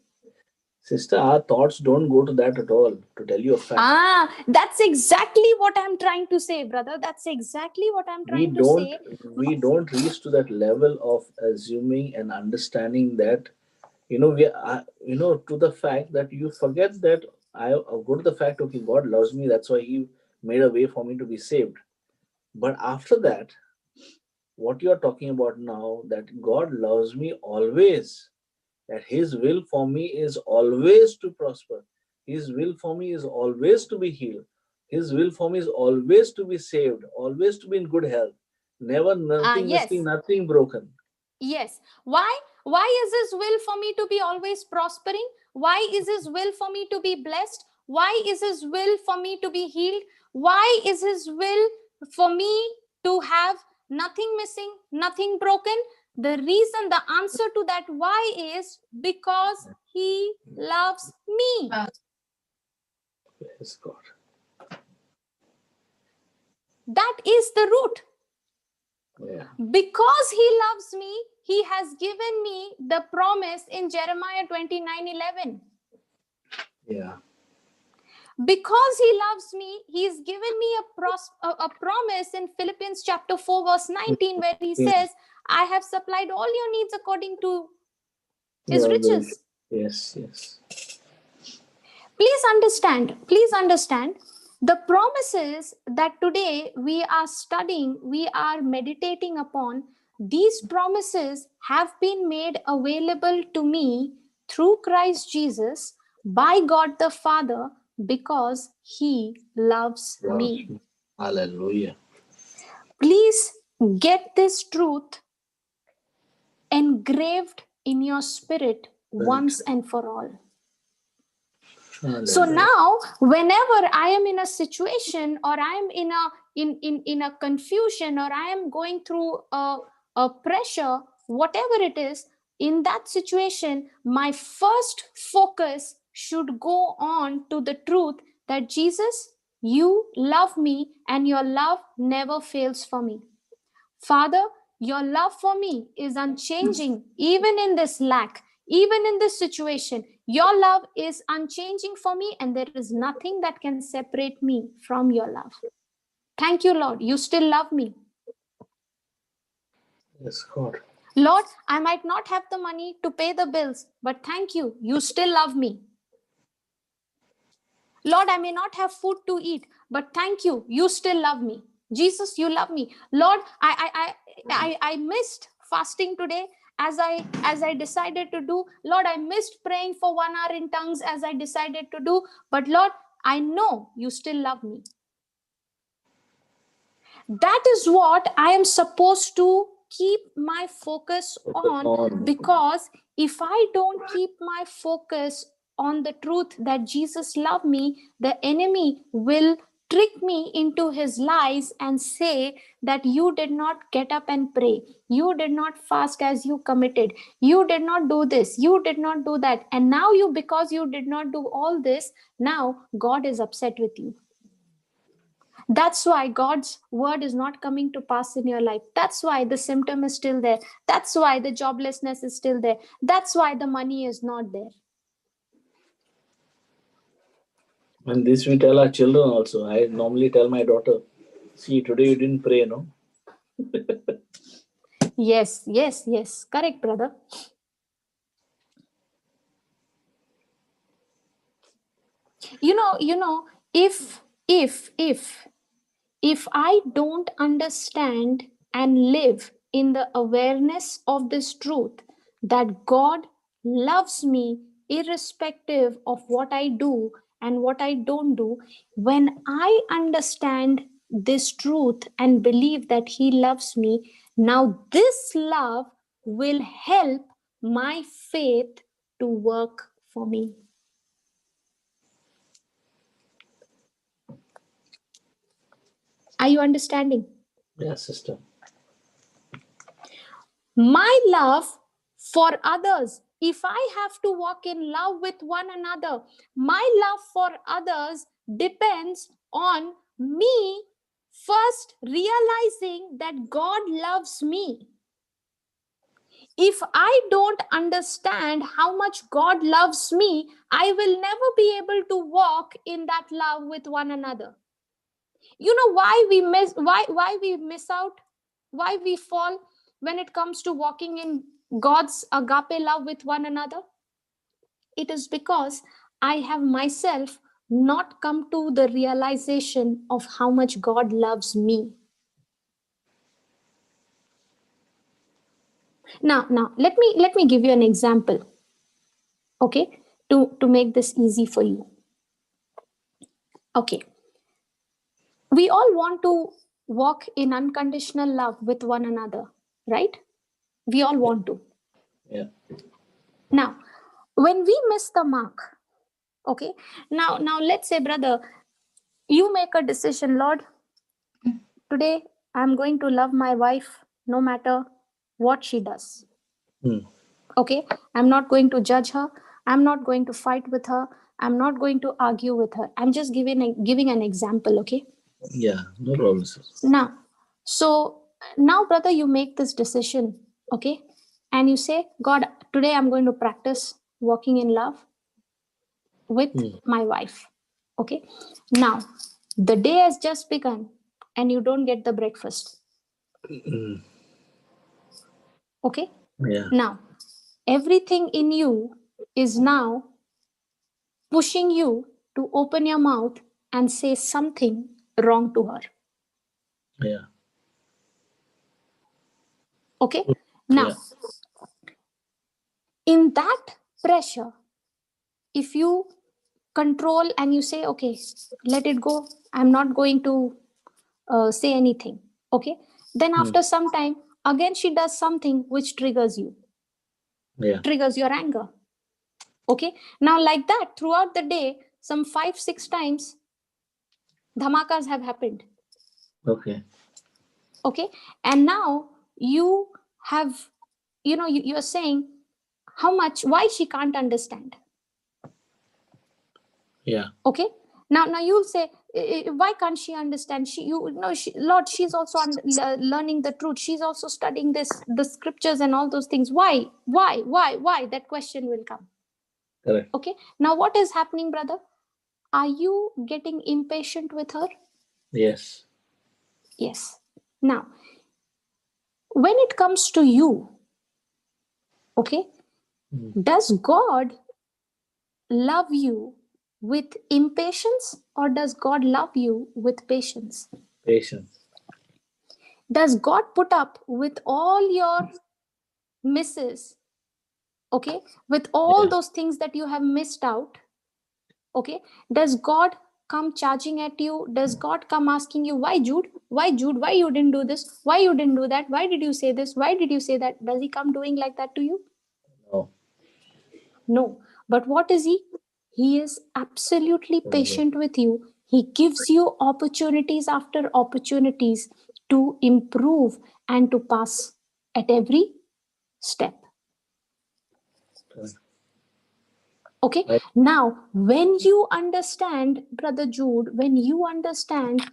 Sister, our thoughts don't go to that at all. To tell you a fact, That's exactly what I'm trying to say, brother. That's exactly what I'm we trying to don't say. we don't reach to that level of assuming and understanding that we are, to the fact that you forget that I go to the fact, okay, God loves me, that's why he made a way for me to be saved. But after that, what you are talking about now, that God loves me always, that his will for me is always to prosper, his will for me is always to be healed, his will for me is always to be saved, always to be in good health, never nothing missing, Yes, nothing broken. yes. Why is his will for me to be always prospering? Why is his will for me to be blessed? Why is his will for me to be healed? Why is his will for me to have nothing missing, nothing broken? The reason, the answer to that why is because he loves me. Yes, God. That is the root. Yeah. Because he loves me, he has given me the promise in Jeremiah 29:11. Yeah. Because he loves me, he's given me a promise in Philippians chapter 4 verse 19, where he Yeah. says, I have supplied all your needs according to his Well, riches. yes, yes. Please understand the promises that today we are studying, we are meditating upon. These promises have been made available to me through Christ Jesus by God the Father, because he loves Loves me. me. Hallelujah. Please get this truth engraved in your spirit Right. once and for all. So Hallelujah. now, whenever I am in a situation, or I am in a confusion, or I am going through a pressure, whatever it is, in that situation, my first focus should go on to the truth that Jesus, you love me, and your love never fails for me. Father, your love for me is unchanging, even in this lack, even in this situation. Your love is unchanging for me, and there is nothing that can separate me from your love. Thank you, Lord. You still love me. Yes, God. Lord, I might not have the money to pay the bills, but thank you. You still love me. Lord, I may not have food to eat, but thank you. You still love me. Jesus, you love me. Lord, I missed fasting today, as I decided to do. Lord, I missed praying for 1 hour in tongues as I decided to do, but Lord, I know you still love me. That is what I am supposed to keep my focus on, because if I don't keep my focus on the truth that Jesus loved me, the enemy will trick me into his lies and say that you did not get up and pray, you did not fast as you committed, you did not do this, you did not do that, and now you, because you did not do all this, now God is upset with you. That's why God's word is not coming to pass in your life. That's why the symptom is still there. That's why the joblessness is still there. That's why the money is not there. And this we tell our children also. I normally tell my daughter, see, today you didn't pray, no? Yes. Correct, brother. You know, if I don't understand and live in the awareness of this truth that God loves me irrespective of what I do and what I don't do, when I understand this truth and believe that He loves me, now this love will help my faith to work for me. Are you understanding? Yes, sister. My love for others, if I have to walk in love with one another, my love for others depends on me first realizing that God loves me. If I don't understand how much God loves me, I will never be able to walk in that love with one another. You know why we miss out, why we fall when it comes to walking in God's agape love with one another? It is because I have myself not come to the realization of how much God loves me. Now let me give you an example, okay, to make this easy for you. Okay, we all want to walk in unconditional love with one another, right? We all want to. Yeah. Now, when we miss the mark, okay, now let's say, brother, you make a decision, Lord, today I'm going to love my wife no matter what she does. Hmm. Okay, I'm not going to judge her, I'm not going to fight with her, I'm not going to argue with her. I'm just giving an example, okay? Yeah, no problem, sir. Now, brother, you make this decision, okay, and you say, God, today I'm going to practice walking in love with my wife. Okay, now the day has just begun and you don't get the breakfast. Okay, Yeah. now everything in you is now pushing you to open your mouth and say something wrong to her. Yeah. Okay, now Yeah. in that pressure, if you control and you say, okay, let it go, I'm not going to say anything, okay, then after some time again she does something which triggers you, Yeah. triggers your anger. Okay, now like that throughout the day, some 5-6 times dhamakas have happened. Okay. Okay, and now you have, you're saying how much, why she can't understand. Yeah. Okay, now you'll say, why can't she understand? Lord, she's also learning the truth, she's also studying the scriptures and all those things. Why that question will come. Correct. Okay, now what is happening, brother? Are you getting impatient with her? Yes. Yes. Now when it comes to you, okay, does God love you with impatience or does God love you with patience? Patience. Does God put up with all your misses, okay, with all Yeah. those things that you have missed out, okay, does God come charging at you? Does God come asking you, why Jude? Why Jude? Why you didn't do this? Why you didn't do that? Why did you say this? Why did you say that? Does he come doing like that to you? No. No. But what is he? He is absolutely Mhm. patient with you. He gives you opportunities after opportunities to improve and to pass at every step. Okay. Right. Now, when you understand, Brother Jude, when you understand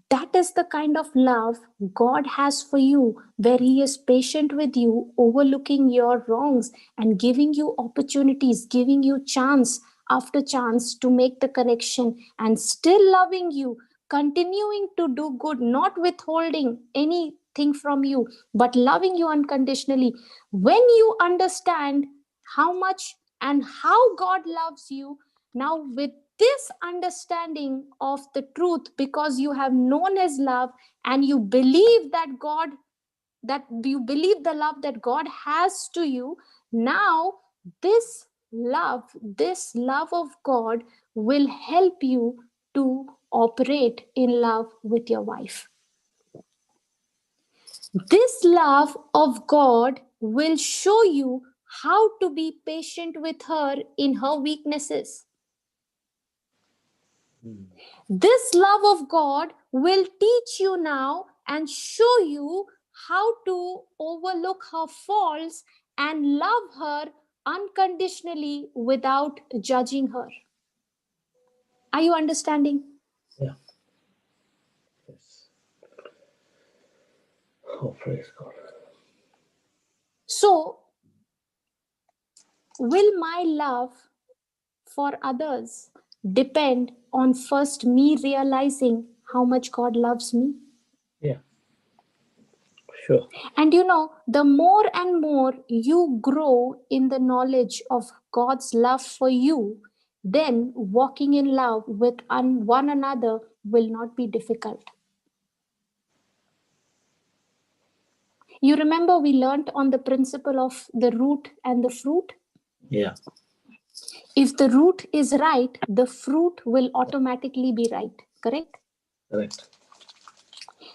that is the kind of love God has for you, where He is patient with you, overlooking your wrongs and giving you opportunities, giving you chance after chance to make the correction, and still loving you, continuing to do good, not withholding anything from you, but loving you unconditionally. When you understand how much and how God loves you, now with this understanding of the truth, because you have known His love and you believe that you believe the love that God has to you, now this love of God will help you to operate in love with your wife. This love of God will show you how to be patient with her in her weaknesses. This love of God will teach you now and show you how to overlook her faults and love her unconditionally without judging her. Are you understanding? Yeah. Yes. Oh, praise God. So, will my love for others depend on first me realizing how much God loves me? Yeah. Sure. And the more and more you grow in the knowledge of God's love for you, then walking in love with one another will not be difficult. You remember we learnt on the principle of the root and the fruit? Yeah. If the root is right, the fruit will automatically be right, correct? Correct.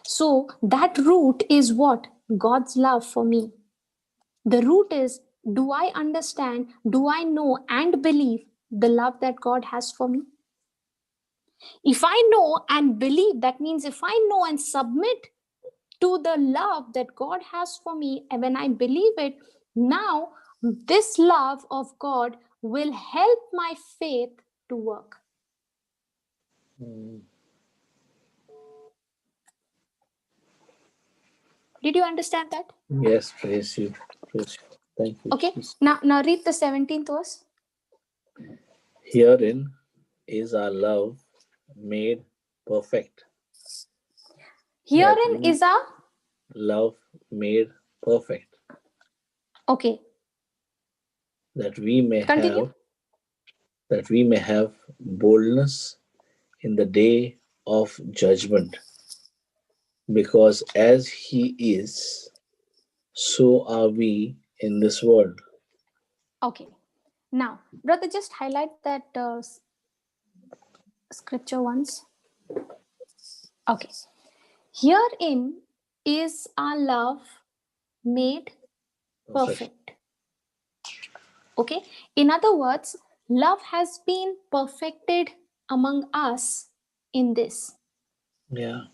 So that root is what? God's love for me. The root is, do I understand, do I know and believe the love that God has for me? If I know and believe, that means if I know and submit to the love that God has for me, and when I believe it, now this love of God will help my faith to work. Mm. Did you understand that? Yes, praise you. Praise you. Thank you, Okay, Jesus. now read the 17th verse. Herein is our love made perfect, that Herein we is a, love made perfect, okay, that we may continue. have boldness in the day of judgment, because as He is, so are we in this world. Okay, now, brother, just highlight that scripture once. Okay. Herein is our love made Perfect. perfect. Okay. In other words, love has been perfected among us in this. Yeah.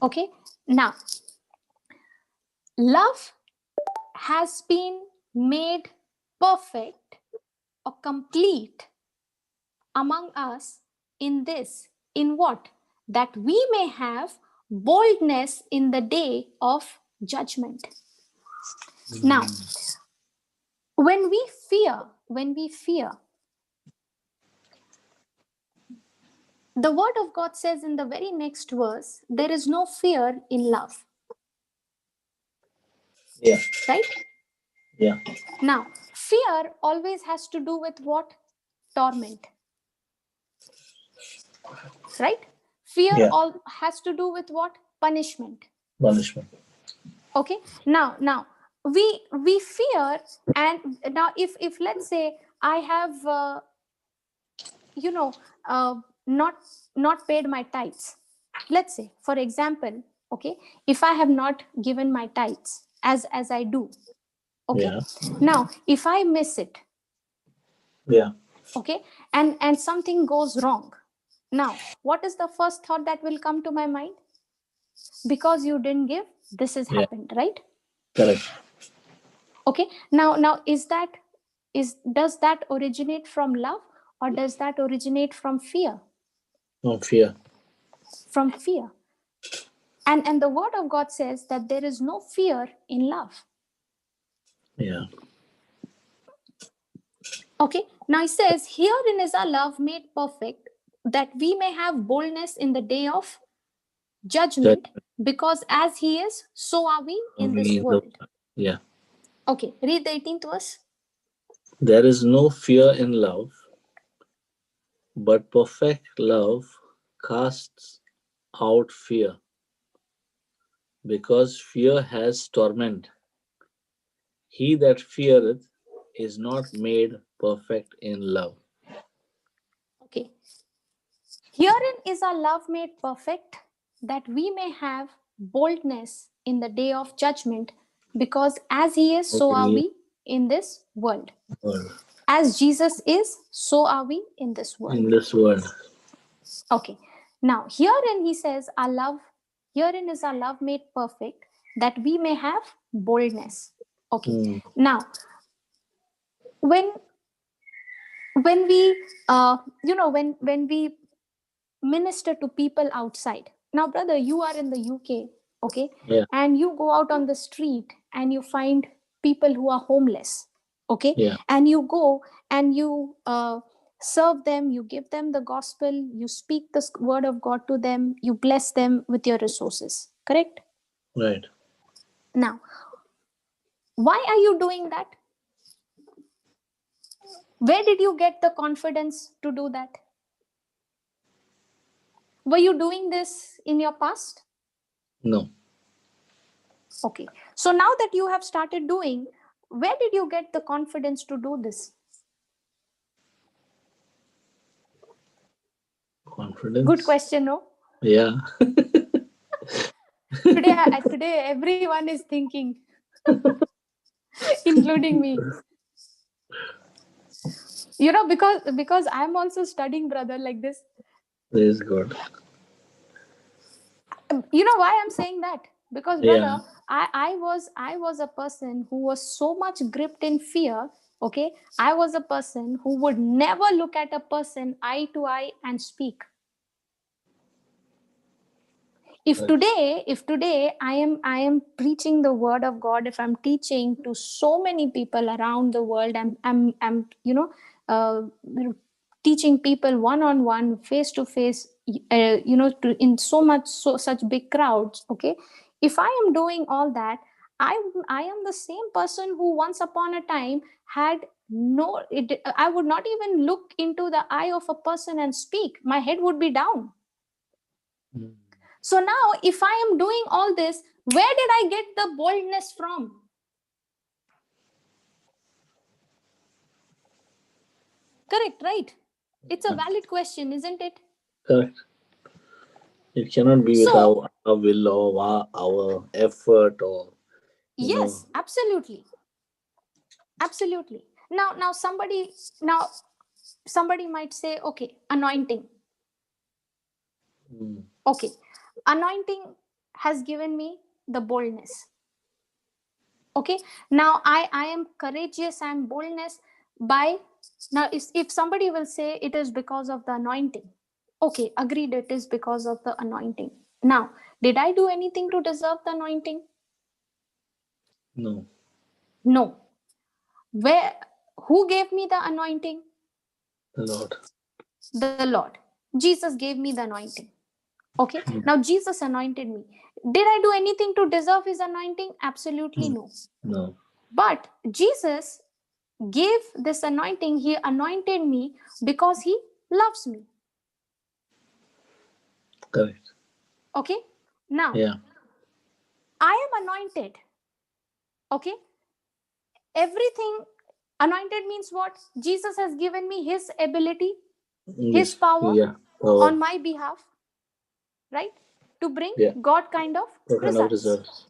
Okay. Now, love has been made perfect or complete among us in this. In what? That we may have boldness in the day of judgment. Now, when we fear, the word of God says in the very next verse, there is no fear in love, Yeah. right? Yeah. Now, fear always has to do with what? Torment, right? Fear Yeah. all has to do with what? Punishment. Punishment. Okay. Now, we fear. And now if let's say I have you know uh, not not paid my tithes, let's say for example, okay, if I have not given my tithes as I do, okay, Yeah. now if I miss it, Yeah. okay, and something goes wrong, now what is the first thought that will come to my mind? Because you didn't give, this has Yeah. happened, right? Correct. Okay, now is does that originate from love, or does that originate from fear? No fear. From fear. And the word of God says that there is no fear in love. Yeah. Okay, now it says, herein is our love made perfect, that we may have boldness in the day of That judgment, because as he is, so are we in this means the, world. yeah. Okay, read the 18th verse. There is no fear in love, but perfect love casts out fear, because fear has torment. He that feareth is not made perfect in love. Okay, herein is our love made perfect, that we may have boldness in the day of judgment, because as he is, so are Okay. we in this world. World. As Jesus is, so are we in this In world. this world. Okay. Now, herein he says, our love, herein is our love made perfect, that we may have boldness. Okay. Hmm. Now, when when we when we minister to people outside. Now, brother, you are in the UK, okay, Yeah. and you go out on the street and you find people who are homeless, okay, Yeah. and you go and you serve them, you give them the gospel, you speak the word of God to them, you bless them with your resources, correct? Right. Now, why are you doing that? Where did you get the confidence to do that? Were you doing this in your past? No. Okay. So now that you have started doing, where did you get the confidence to do this? Good Confidence. question, no? Yeah. Today everyone is thinking, including me. Because I'm also studying, brother, like this. Praise God. You know why I'm saying that? Because, Yeah. brother, I was a person who was so much gripped in fear. Okay, I was a person who would never look at a person eye to eye and speak. Correct. If today I am preaching the word of God, if I'm teaching to so many people around the world, I'm uh, teaching people one on one, face to face, in such big crowds, okay, if I am doing all that, I am the same person who once upon a time had no it, I would not even look into the eye of a person and speak. My head would be down. Hmm. So now, if I am doing all this, where did I get the boldness from? Correct, right? It's a valid question, isn't it? Correct. It cannot be with So, our will or our effort or, you know. yes, absolutely. Absolutely. Now somebody might say, okay, anointing. Hmm. Okay. Anointing has given me the boldness. Okay, now I am courageous, I am boldness by. Now if somebody will say it is because of the anointing, okay, agreed, it is because of the anointing. Now, did I do anything to deserve the anointing? No. No. Where? Who gave me the anointing? The Lord. The Lord. Jesus gave me the anointing. Okay, Hmm. now Jesus anointed me. Did I do anything to deserve his anointing? Absolutely Hmm. no. No. But Jesus gave this anointing, he anointed me because he loves me. Correct. Okay, now Yeah. I am anointed. Okay, everything. Anointed means what? Jesus has given me his ability, his Yes. power Yeah. on Power. my behalf, right? To bring Yeah. God kind of What kind of results. results?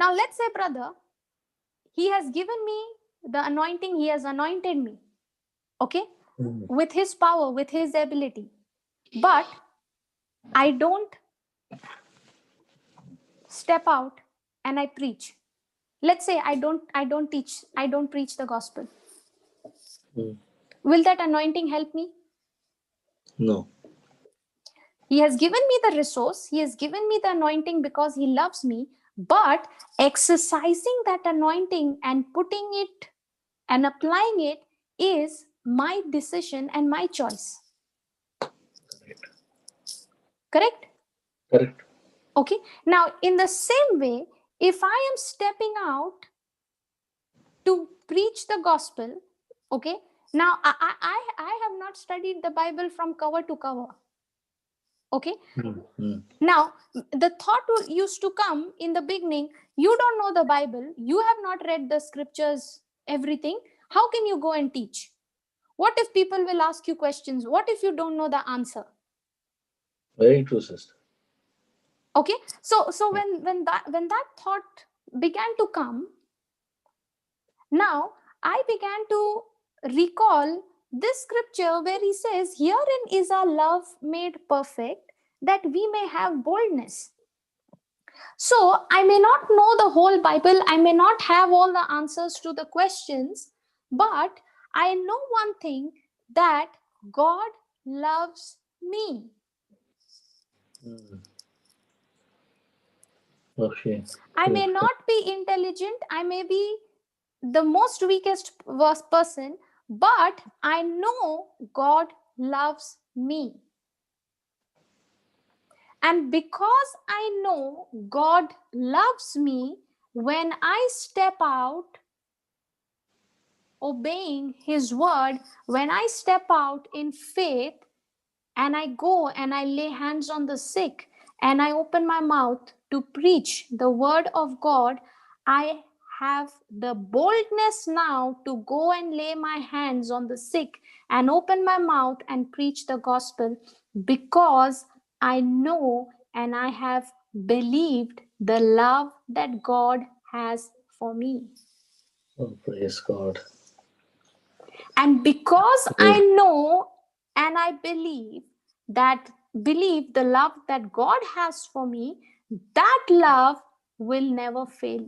Now, let's say, brother, he has given me the anointing, he has anointed me, okay, Mm. with his power, with his ability. But I don't step out and I preach. Let's say I don't teach, I don't preach the gospel. Mm. Will that anointing help me? No. He has given me the resource, he has given me the anointing because he loves me, but exercising that anointing and putting it and applying it is my decision and my choice. Correct. Correct? Correct. Okay. Now, in the same way, if I am stepping out to preach the gospel, okay, now I have not studied the Bible from cover to cover. Okay. Mm. Mm. Now, the thought used to come in the beginning, you don't know the Bible, you have not read the scriptures, everything. How can you go and teach? What if people will ask you questions? What if you don't know the answer? Very true, sister. Okay. So when that thought began to come, now I began to recall this scripture where he says, herein is our love made perfect, that we may have boldness. So I may not know the whole Bible, I may not have all the answers to the questions, but I know one thing, that God loves me. Mm. Okay. I may Praise God. not be intelligent, I may be the most weakest worst person, but I know God loves me. And because I know God loves me, when I step out obeying his word, when I step out in faith and I go and I lay hands on the sick and I open my mouth to preach the word of God, I have the boldness now to go and lay my hands on the sick and open my mouth and preach the gospel, because I know and I have believed the love that God has for me. Oh, praise God. And because I Praise. know and I believe the love that God has for me, that love will never fail.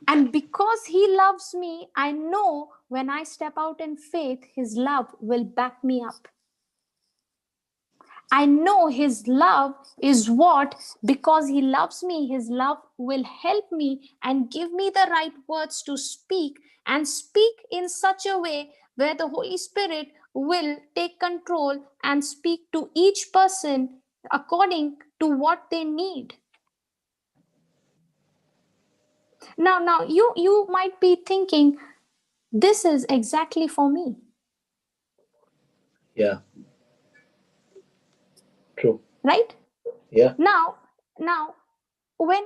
And because he loves me, I know when I step out in faith, his love will back me up. I know his love is what, because he loves me, his love will help me and give me the right words to speak, and speak in such a way where the Holy Spirit will take control and speak to each person according to what they need. Now you might be thinking, this is exactly for me, Yeah. True. right? Yeah. Now when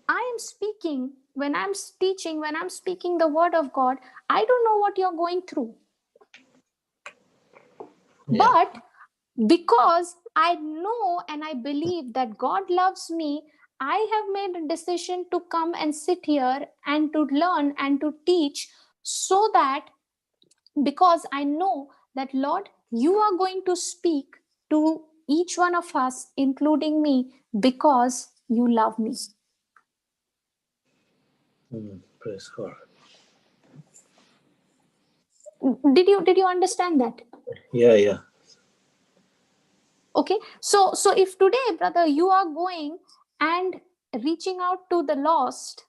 I am speaking, when I'm teaching, when I'm speaking the word of God, I don't know what you're going through. Yeah. But because I know and I believe that God loves me, I have made a decision to come and sit here and to learn and to teach, so that, because I know that, Lord, you are going to speak to each one of us, including me, because you love me. Mm. Praise God. Did you understand that? Yeah. Yeah. Okay. So if today, brother, you are going and reaching out to the lost,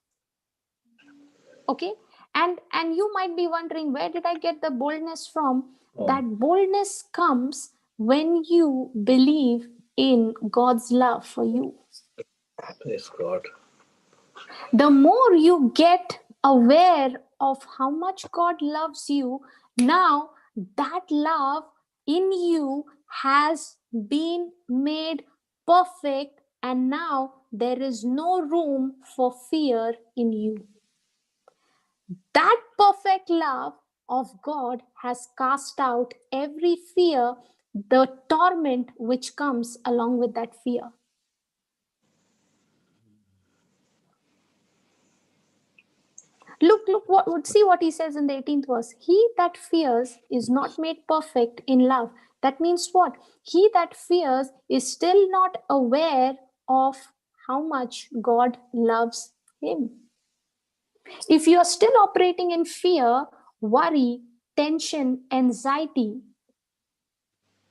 okay, and you might be wondering, where did I get the boldness from? Oh, That boldness comes when you believe in God's love for you. praise God. The more you get aware of how much God loves you, now that love in you has been made perfect and now there is no room for fear in you. That perfect love of God has cast out every fear, the torment which comes along with that fear. See what he says in the 18th verse. He that fears is not made perfect in love. That means what? He that fears is still not aware of how much God loves him. If you are still operating in fear, worry, tension, anxiety,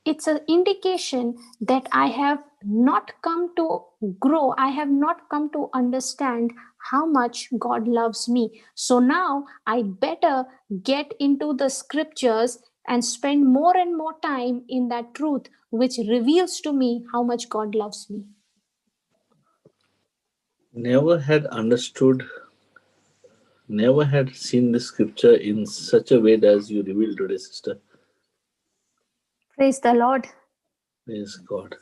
it's an indication that I have not come to grow. I have not come to understand how much God loves me. So now I better get into the scriptures and spend more and more time in that truth, which reveals to me how much God loves me. Never had understood, never had seen the scripture in such a way as you revealed today, sister. Praise the Lord. Praise God.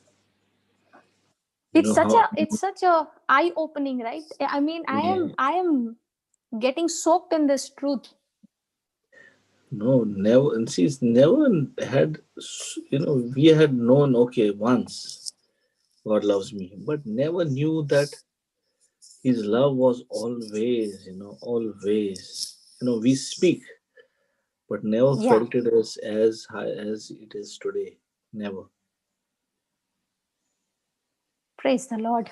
You It's know such how? a eye opening, right? I mean, Yeah. I am getting soaked in this truth. No, never. And she's never had. We had known. Okay, once God loves me, but never knew that His love was always. Always. We speak, but never Yeah, felt it as high as it is today. Never. praise the Lord.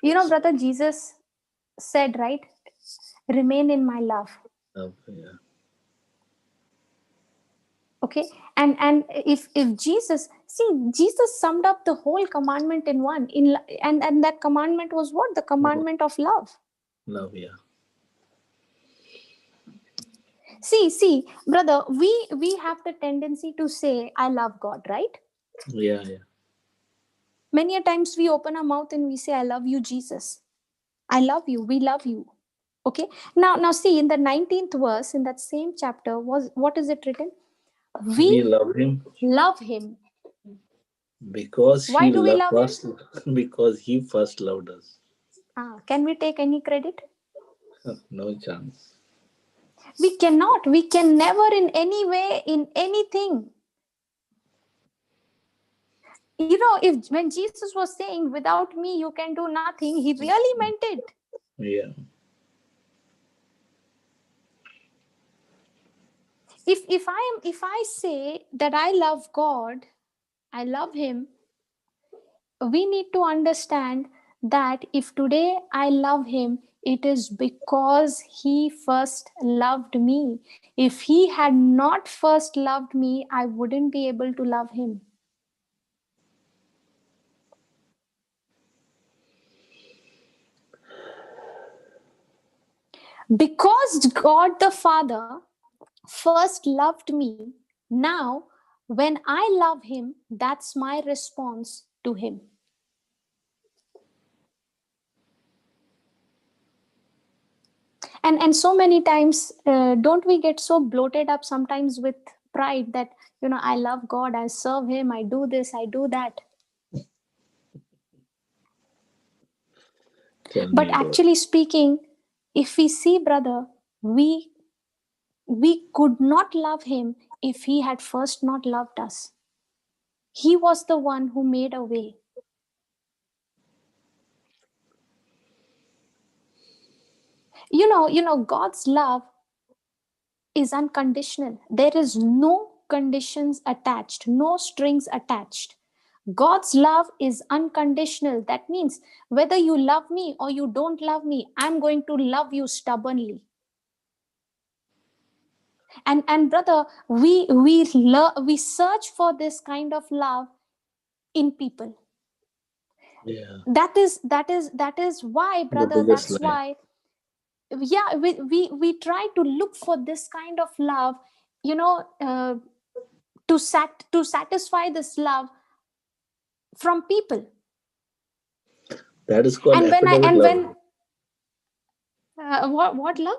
You know, brother, Jesus said, right? Remain in my love. Yeah. Okay. And if Jesus summed up the whole commandment in one, and that commandment was what? The Oh, commandment of love. love. Yeah. See, brother, we have the tendency to say, I love God, right? Yeah. Yeah. Many a times we open our mouth and we say, I love you, Jesus. I love you. We love you. Okay. Now see, in the 19th verse in that same chapter, was what is it written? We We love Him love him. because Why He do we loved love him? us. Because He first loved us. Can we take any credit? No chance. We cannot. We can never in any way, in anything. You know, if when Jesus was saying, without me you can do nothing, he really meant it. Yeah. If I say that I love God, I love him, we need to understand that if today I love him, it is because he first loved me. If he had not first loved me, I wouldn't be able to love him. Because God the Father first loved me, now when I love him, that's my response to him. And so many times, don't we get so bloated up sometimes with pride that, I love God, I serve him, I do this, I do that. Tell But me about. actually speaking, if we see, brother, we could not love him if he had first not loved us. He was the one who made a way. God's love is unconditional. There is no conditions attached, no strings attached. God's love is unconditional. That means whether you love me or you don't love me, I'm going to love you stubbornly. And brother, we search for this kind of love in people. Yeah. That is why, The brother, biggest that's lie. why, yeah, we try to look for this kind of love, you know uh, to satisfy this love from people. That is called And when I affidavit and love. when what love?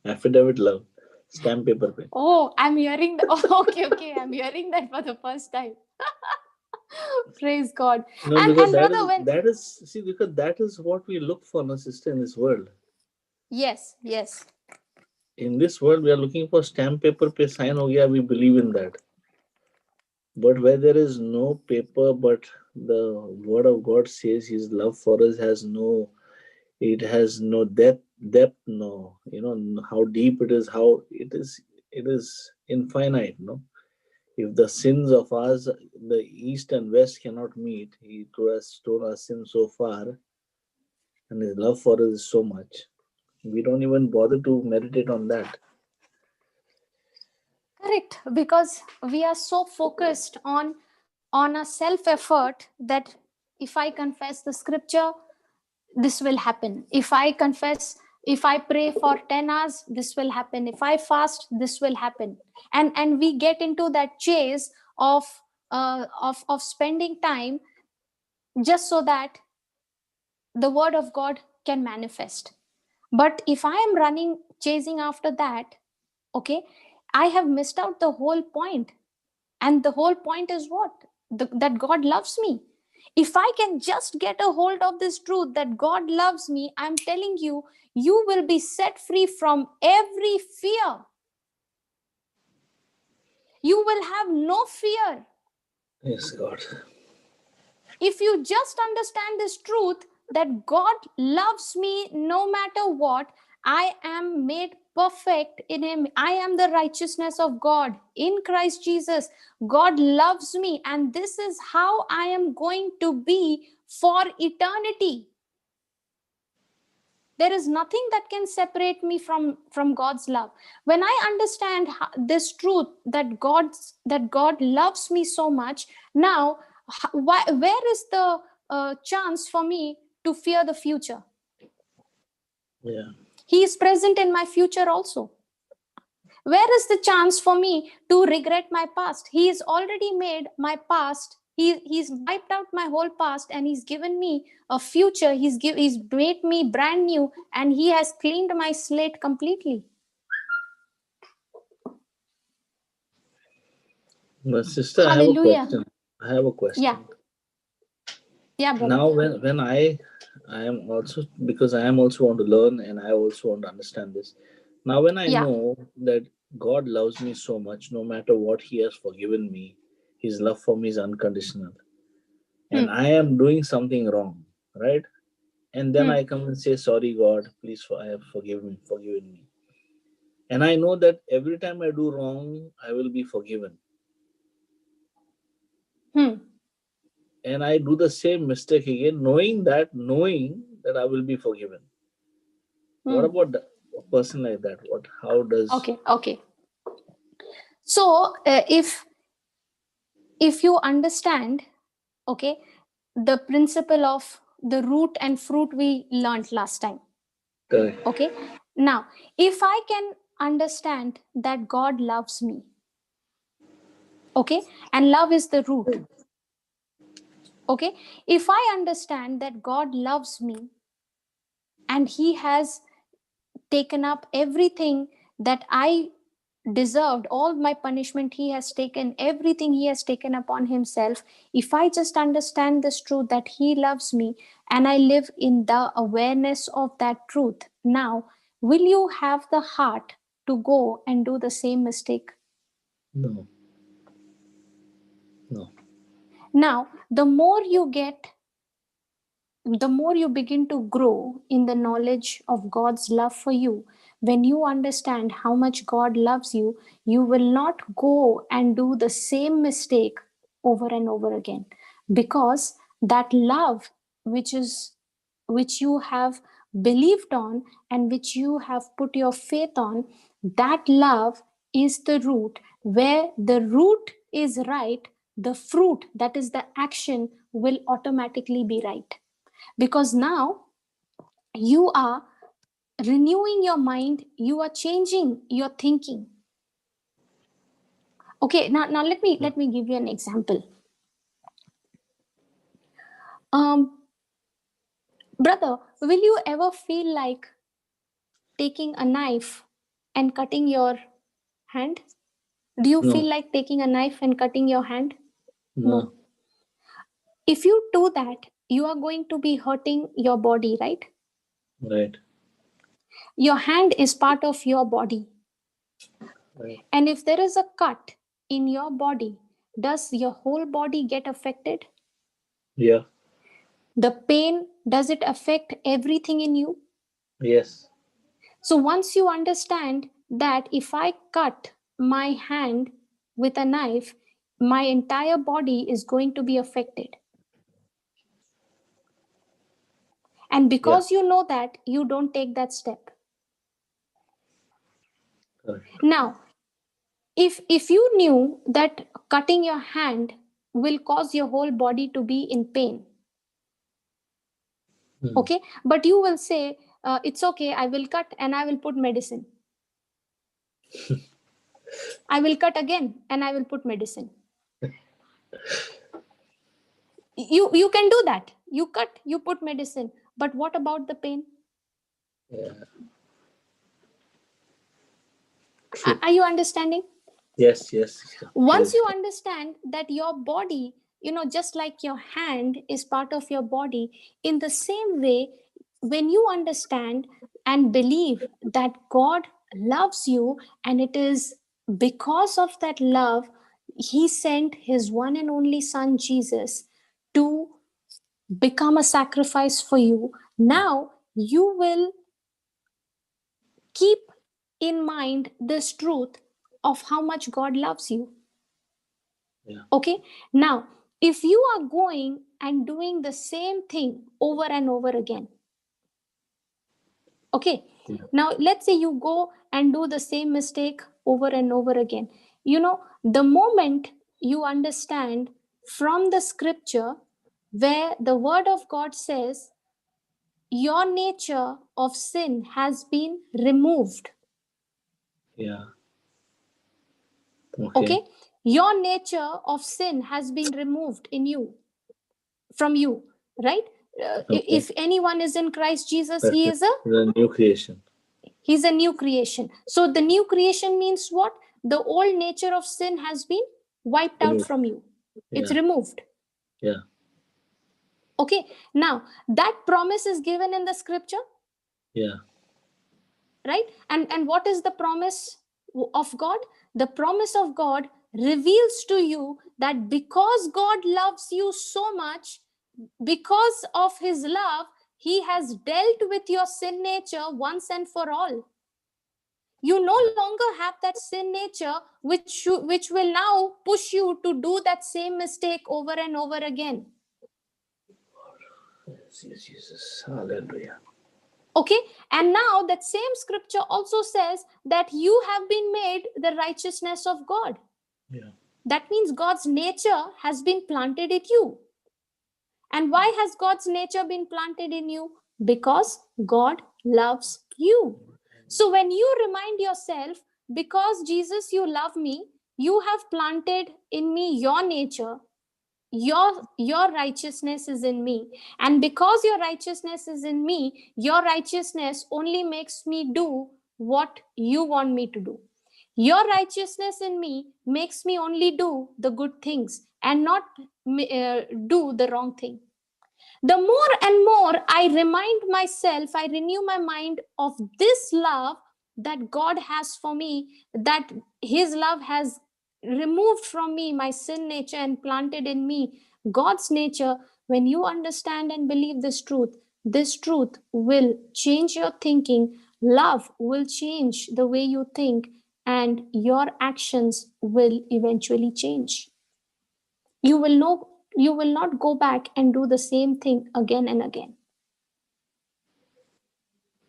Affidavit love. Stamp paper pen. Oh, I'm hearing the oh, okay, I'm hearing that for the first time. Praise God. No, And because brother, when because that is what we look for, no, sister, in this world. yes, yes, In this world, we are looking for stamp paper pe sign ho gaya, we believe in that. But where there is no paper, but the word of God says His love for us it has no depth, no, how deep it is, how it is infinite, no. If the sins of us, the east and west cannot meet, He has torn our sins so far, and His love for us is so much. We don't even bother to meditate on that. correct. Because we are so focused on a self effort that if I confess the scripture, this will happen. If I pray for 10 hours, this will happen. If I fast, this will happen. And we get into that chase of spending time just so that the word of God can manifest. But if I am running chasing after that, okay, I have missed out the whole point. And the whole point is what? That God loves me. If I can just get a hold of this truth that God loves me, I'm telling you, you will be set free from every fear. You will have no fear. Yes, God. If you just understand this truth that God loves me no matter what, I am made perfect in Him. I am the righteousness of God in Christ Jesus. God loves me, and this is how I am going to be for eternity. There is nothing that can separate me from God's love. When I understand this truth that God loves me so much, now where is the chance for me to fear the future? Yeah. He is present in my future also. Where is the chance for me to regret my past? He has already made my past. He's wiped out my whole past, and He's given me a future. He's made me brand new, and He has cleaned my slate completely. But sister, I have a Hallelujah. question. I have a Yeah. question. Yeah, brother. Now, when I am also, because I am also want to learn and I also want to understand this. Now, when I Yeah. know that God loves me so much, no matter what He has forgiven me, His love for me is unconditional, and Hmm. I am doing something wrong, right? And then Hmm. I come and say, "Sorry, God, please, I have forgiven me." And I know that every time I do wrong, I will be forgiven, Hmm. and I do the same mistake again, knowing that I will be forgiven. What Hmm. about a person like that? What? How does? Okay. Okay. So if you understand, okay, the principle of the root and fruit we learned last time. Correct. Okay. Now, if I can understand that God loves me, okay, and love is the root, okay, if I understand that God loves me and He has taken up everything that I deserved, all my punishment, He has taken everything, He has taken upon Himself. If I just understand this truth that He loves me and I live in the awareness of that truth, now will you have the heart to go and do the same mistake? No. No. Now the more you begin to grow in the knowledge of God's love for you, when you understand how much God loves you, you will not go and do the same mistake over and over again. Because that love, which you have believed on and which you have put your faith on, that love is the root. Where the root is right, the fruit, that is the action, will automatically be right. Because now you are renewing your mind, you are changing your thinking. Okay, now let me give you an example. Brother, will you ever feel like taking a knife and cutting your hand? Do you feel No. like taking a knife and cutting your hand? No. No. If you do that, you are going to be hurting your body, right? Right. Your hand is part of your body. Right. And if there is a cut in your body, does your whole body get affected? Yeah. The pain, does it affect everything in you? Yes. So once you understand that if I cut my hand with a knife, my entire body is going to be affected. And Yeah. because you know that, you don't take that step. Correct. Now, if you knew that cutting your hand will cause your whole body to be in pain, okay, but you will say, it's okay, I will cut and I will put medicine. I will cut again and I will put medicine. You can do that. You cut, you put medicine. But what about the pain? Yeah. True. Are you understanding? Yes. Yes, sister. Once you Yes. understand that your body, just like your hand is part of your body, in the same way, when you understand and believe that God loves you, and it is because of that love, He sent His one and only Son, Jesus, to become a sacrifice for you. Now you will keep in mind this truth of how much God loves you. Yeah. Okay, now if you are going and doing the same thing over and over again, okay, Yeah. now let's say you go and do the same mistake over and over again. The moment you understand from the scripture where the word of God says your nature of sin has been removed. Yeah. Okay. Okay, your nature of sin has been removed in you, from you, right? Okay. If anyone is in Christ Jesus, That's he it. is a The new creation. he's a new creation. So the new creation means what? The old nature of sin has been wiped out Removed. from you. It's Yeah. removed. Yeah. Okay, now that promise is given in the scripture, Yeah. right? And what is the promise of God? The promise of God reveals to you that because God loves you so much, because of His love, He has dealt with your sin nature once and for all. You no longer have that sin nature which will now push you to do that same mistake over and over again. Yes, yes, Jesus. Hallelujah. Okay, and now that same scripture also says that you have been made the righteousness of God. Yeah. That means God's nature has been planted in you. And why has God's nature been planted in you? Because God loves you. So when you remind yourself, because Jesus, you love me, you have planted in me your nature, your righteousness is in me, and because your righteousness is in me, your righteousness only makes me do what you want me to do. Your righteousness in me makes me only do the good things and not do the wrong thing. The more and more I remind myself, I renew my mind of this love that God has for me, that His love has removed from me my sin nature and planted in me God's nature. When you understand and believe this truth will change your thinking. Love will change the way you think, and your actions will eventually change. You will not go back and do the same thing again and again.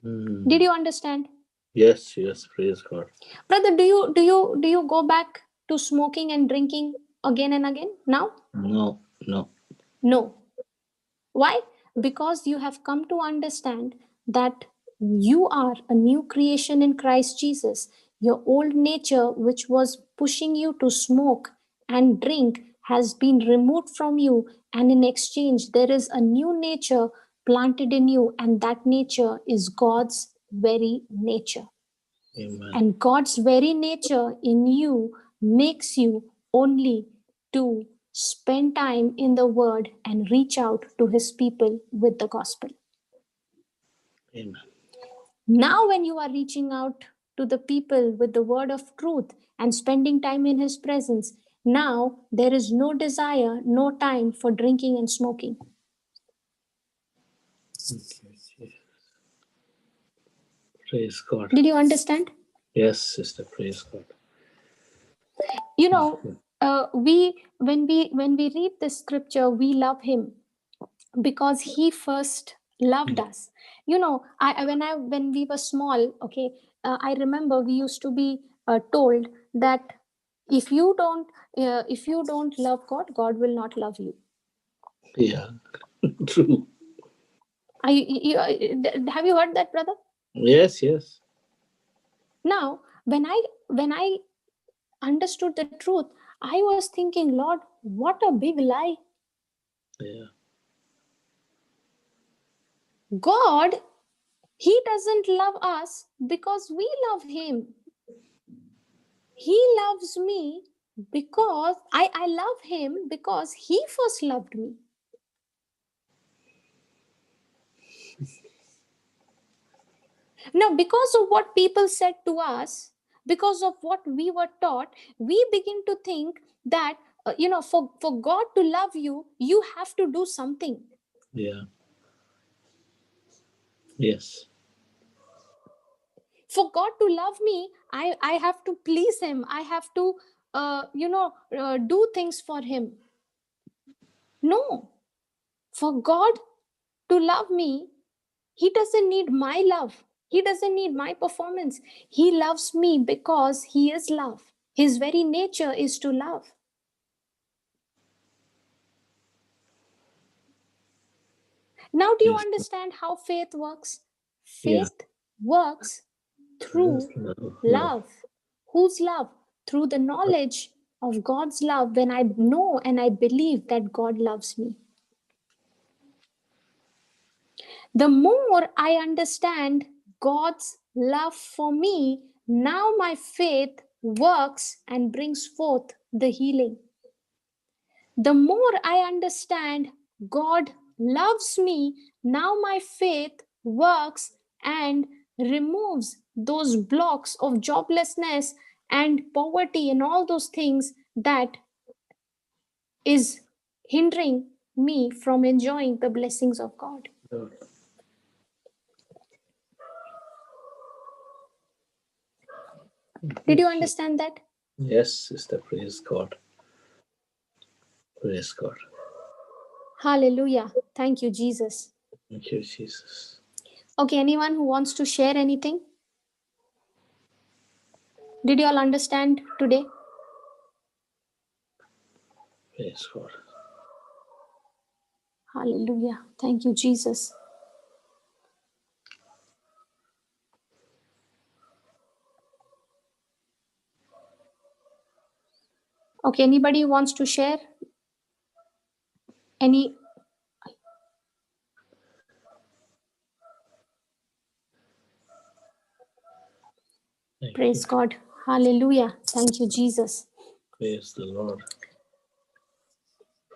Did you understand? Yes, yes, praise God. Brother, do you go back to smoking and drinking again and again now? No, no. No. Why? Because you have come to understand that you are a new creation in Christ Jesus. Your old nature, which was pushing you to smoke and drink, has been removed from you. And in exchange, there is a new nature planted in you, and that nature is God's very nature. Amen. And God's very nature in you makes you only to spend time in the word, and reach out to his people with the gospel. Amen. Now, when you are reaching out to the people with the word of truth and spending time in his presence, now there is no desire, no time for drinking and smoking. Okay. Praise God. Did you understand? Yes, sister. Praise God. You know, when we read this scripture, we love him because he first loved us. You know, when we were small, okay, I remember we used to be told that if you don't love God, God will not love you. Yeah. True. Have you heard that, brother? Yes, yes. Now, when I understood the truth, I was thinking, Lord, what a big lie. Yeah. God, he doesn't love us because we love him. He loves me because I love him because he first loved me. Now, because of what people said to us, because of what we were taught, we begin to think that, for God to love you, you have to do something. Yeah. Yes. For God to love me, I have to please him. I have to, do things for him. No. For God to love me, he doesn't need my love. He doesn't need my performance. He loves me because he is love. His very nature is to love. Now, do you Yes. understand how faith works? Yeah. Faith works Yes. through Love. Love. love. Whose love? Through the knowledge of God's love, when I know and I believe that God loves me. The more I understand God's love for me, now my faith works and brings forth the healing. The more I understand God loves me, now my faith works and removes those blocks of joblessness and poverty and all those things that is hindering me from enjoying the blessings of God. Love. Did you understand that? Yes, sister. Praise God. Praise God. Hallelujah. Thank you, Jesus. Thank you, Jesus. Okay, anyone who wants to share anything? Did you all understand today? Praise God. Hallelujah. Thank you, Jesus. Okay, anybody who wants to share any? Thank you. Praise God. Hallelujah. Thank you, Jesus. Praise the Lord.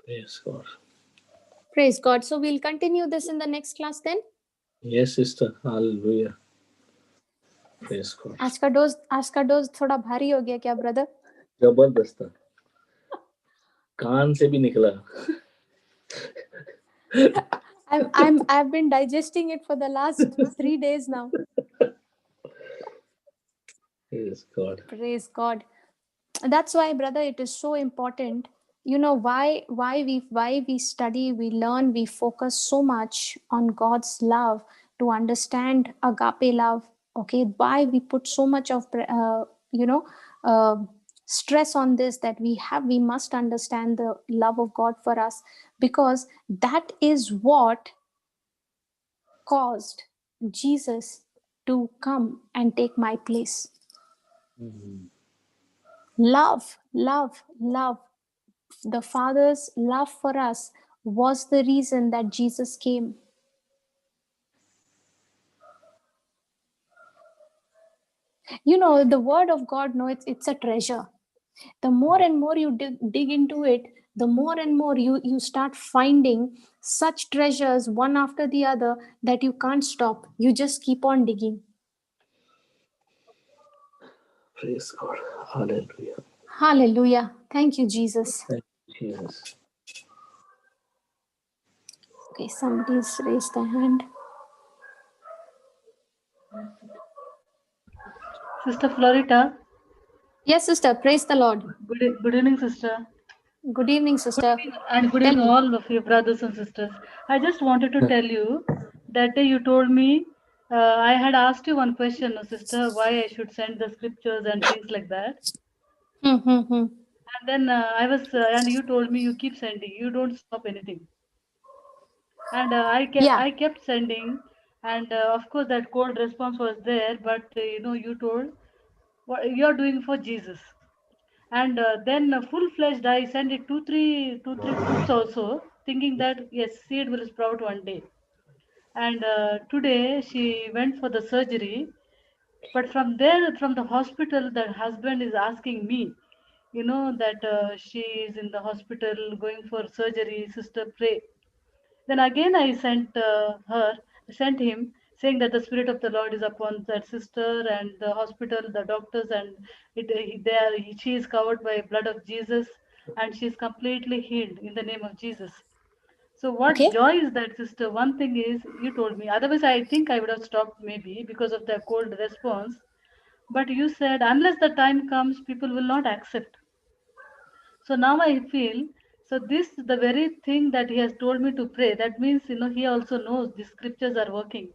Praise God. Praise God. So we'll continue this in the next class then. Yes, sister. Hallelujah. Praise God. आज का dose थोड़ा भारी हो गया क्या brother? जबरदस्त था, कान से भी निकला. I've been digesting it for the last 3 days now. Praise God. Praise God. That's why, brother, it is so important. You know why we study, we learn, we focus so much on God's love to understand agape love. Okay, why we put so much of you know uh, stress on this, that we must understand the love of God for us, because that is what caused Jesus to come and take my place. Mhm. Love, love, love. The Father's love for us was the reason that Jesus came. You know, the Word of God, no, it's a treasure. The more and more you dig into it, the more and more you start finding such treasures one after the other that you can't stop. You just keep on digging. Praise God. Hallelujah. Hallelujah. Thank you, Jesus. Thank you, Jesus. Okay, somebody's raised their hand. Sister Florita. Yes, sister. Praise the Lord. Good evening, sister. Good evening, sister. And good Tell evening, me. all of you brothers and sisters. I just wanted to tell you that day you told me, I had asked you one question, sister, why I should send the scriptures and things like that. And then and you told me you keep sending, you don't stop anything. And I kept sending, and of course that cold response was there. But you told what you are doing for Jesus. And then full-fledged I sent it two three groups also, thinking that yes, seed will sprout one day. And today she went for the surgery, but from the hospital, the husband is asking me, that she is in the hospital going for surgery, sister, pray. Then again I sent him, saying that the Spirit of the Lord is upon that sister and the hospital, the doctors, and she is covered by blood of Jesus, and she is completely healed in the name of Jesus. So what joy is that, sister? One thing is you told me. Otherwise, I think I would have stopped maybe because of the cold response. But you said unless the time comes, people will not accept. So now I feel, so this the very thing that he has told me to pray. That means he also knows the scriptures are working,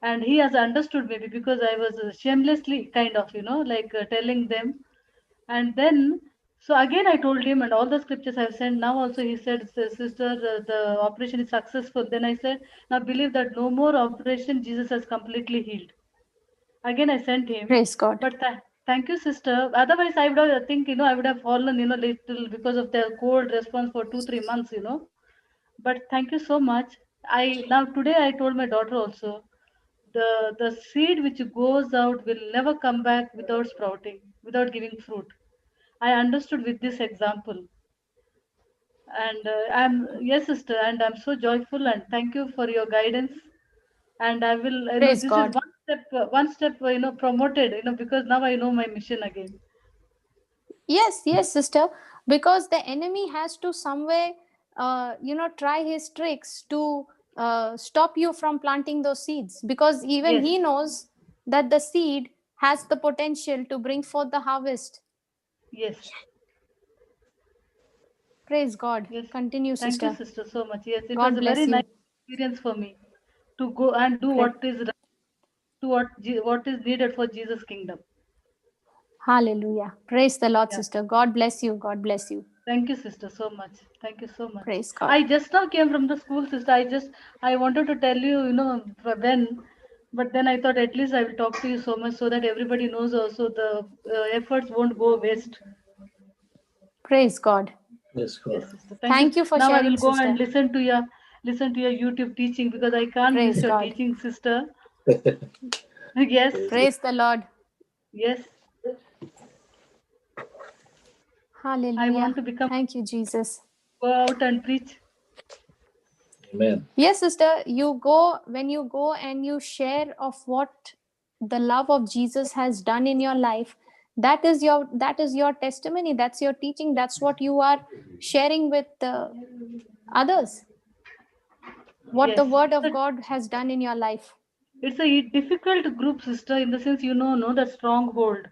and he has understood maybe because I was shamelessly kind of like telling them, and then so again I told him and all the scriptures I've sent. Now also he said, sister, the operation is successful. Then I said, now believe that no more operation. Jesus has completely healed. Again I sent him. Praise God. But thank you, sister. Otherwise I would have, I think I would have fallen little because of the cold response for 2-3 months. But thank you so much. Now today I told my daughter also, the seed which goes out will never come back without sprouting, without giving fruit. I understood with this example. And yes, sister, and I'm so joyful, and thank you for your guidance. And I will, Praise this is God. one step, promoted, because now I know my mission again. Yes, sister. Because the enemy has to somewhere, try his tricks to stop you from planting those seeds. Because even Yes. he knows that the seed has the potential to bring forth the harvest. Yes. Praise God. Yes. Continue, Thank sister. you, sister, so much. Yes, it God was a bless very you. nice experience for me to go and do what is right, to what is needed for Jesus' kingdom. Hallelujah. Praise the Lord, Yeah. sister. God bless you. God bless you. Thank you, sister, so much. Thank you so much. Praise God. I just now came from the school, sister. I wanted to tell you, when, but then I thought at least I will talk to you so much so that everybody knows also the efforts won't go waste. Praise God. Yes, God. Yes, sister. Thank you for Now I sharing, will go sister. and listen to your YouTube teaching because I can't Praise miss your God. teaching, sister. Yes. Praise the Lord. Yes. Hallelujah. I want to become, Thank you, Jesus. go out and preach. Amen. Yes, sister, when you go and you share of what the love of Jesus has done in your life, that is your testimony, that's your teaching, that's what you are sharing with others, what the Yes. word of God has done in your life. It's a difficult group, sister, in the sense, no, the stronghold.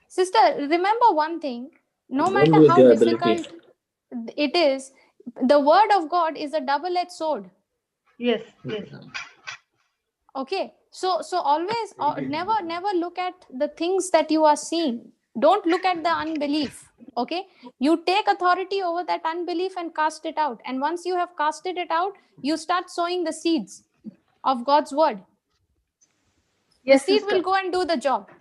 Sister, remember one thing, no Only matter with how your difficult ability. it is, the word of God is a double-edged sword. Yes, yes. Okay, so always never look at the things that you are seeing. Don't look at the unbelief. Okay, you take authority over that unbelief and cast it out, and once you have casted it out, you start sowing the seeds of God's word. The Yes, seed will sister. go and do the job.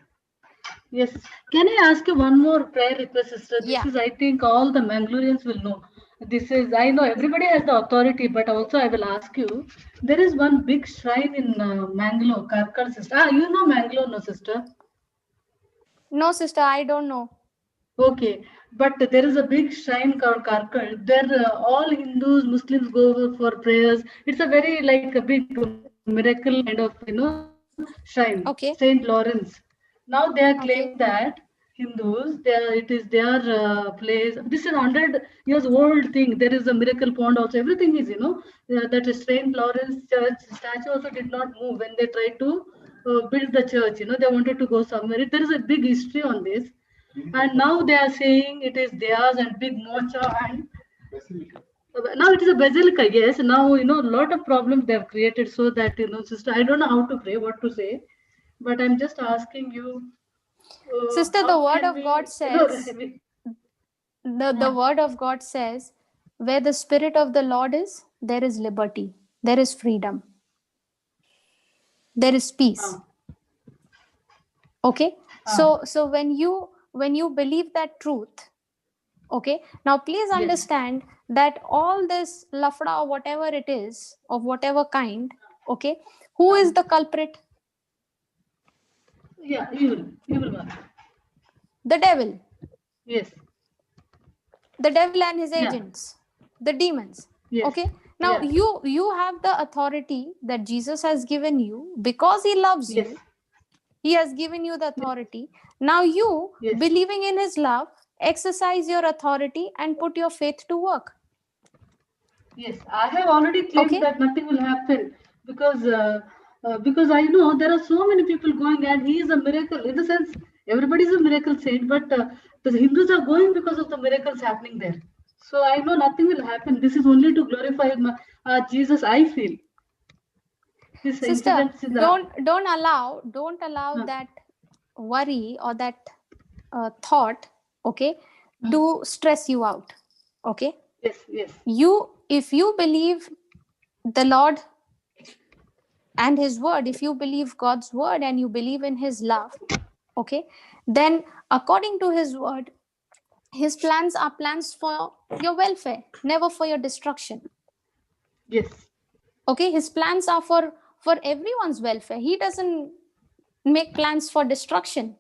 Yes. Can I ask you one more prayer request, sister? This Yeah. is, I think, all the Mangaloreans will know. This is, I know everybody has the authority, but also I will ask you. There is one big shrine in Mangalore, Karkar, sister. You know Mangalore, no, sister? No, sister, I don't know. Okay. but there is a big shrine called Karkal. There, all Hindus, Muslims go over for prayers. It's a very like a big miracle kind of shrine, Saint Okay. Lawrence. Now they are claiming Okay. that Hindus, it is their place. This is 100 years old thing. There is a miracle pond also. Everything is that is Saint Lawrence Church statue also did not move when they tried to build the church. They wanted to go somewhere. There is a big history on this. And now they are saying it is theirs and big mocha and now it is a basilica. Yes, now a lot of problems they have created so that sister, I don't know how to pray, what to say, but I'm just asking you, Sister, the how word can of God we, says, the word of God says, where the Spirit of the Lord is, there is liberty, there is freedom, there is peace. Okay. So when you believe that truth, okay, now please yes, understand that all this lafda or whatever it is, of whatever kind, okay, who is the culprit? yeah, evil one, The devil. yes, The devil and his yeah, agents, the demons. yes, Okay. Now yeah, you have the authority that Jesus has given you because he loves yes, you. He has given you the authority. Now you, yes, believing in his love, exercise your authority and put your faith to work. yes. I have already claimed Okay. that nothing will happen because I know there are so many people going and he is a miracle. In the sense, everybody is a miracle saint, but the Hindus are going because of the miracles happening there. So I know nothing will happen. This is only to glorify Jesus. I feel this Sister, incident is don't allow uh, that worry or that thought, okay, uh, to stress you out. Okay. yes, yes, If you believe the Lord and his word, if you believe God's word and you believe in his love, okay, then according to his word, his plans are plans for your welfare, never for your destruction. yes, Okay, his plans are for everyone's welfare. He doesn't make plans for destruction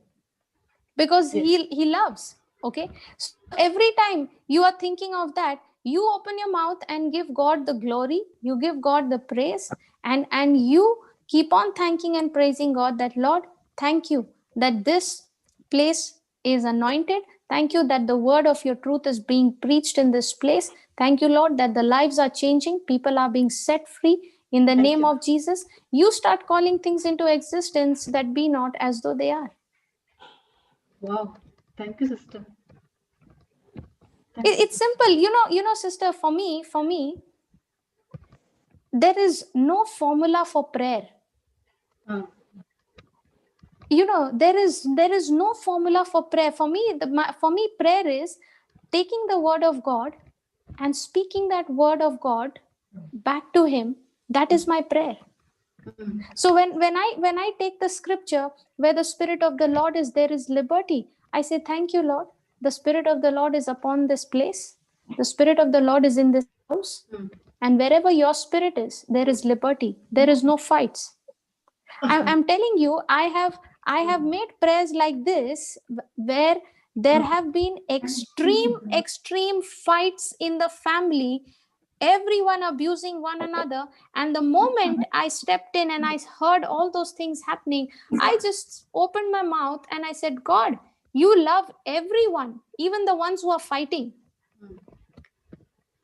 because yes. he loves. Okay, so every time you are thinking of that, you open your mouth and give God the glory, you give God the praise, and you keep on thanking and praising God that, Lord, thank you that this place is anointed. Thank you that the word of your truth is being preached in this place. Thank you, Lord, that the lives are changing, people are being set free in the Thank name you. of Jesus. You start calling things into existence that be not as though they are. Wow. Thank you, sister. Thank you, It's sister. simple, sister. For me, there is no formula for prayer. Uh, There is no formula for prayer. For me, prayer is taking the word of God and speaking that word of God back to him. That is my prayer. mm, So when I take the scripture where the Spirit of the Lord is, there is liberty. I say, thank you, Lord. The Spirit of the Lord is upon this place. The Spirit of the Lord is in this house. mm. And wherever your spirit is, there is liberty. There is no fights. I'm telling you, I have made prayers like this where there have been extreme fights in the family, everyone abusing one another. And the moment I stepped in and I heard all those things happening, I just opened my mouth and I said, God, you love everyone, even the ones who are fighting.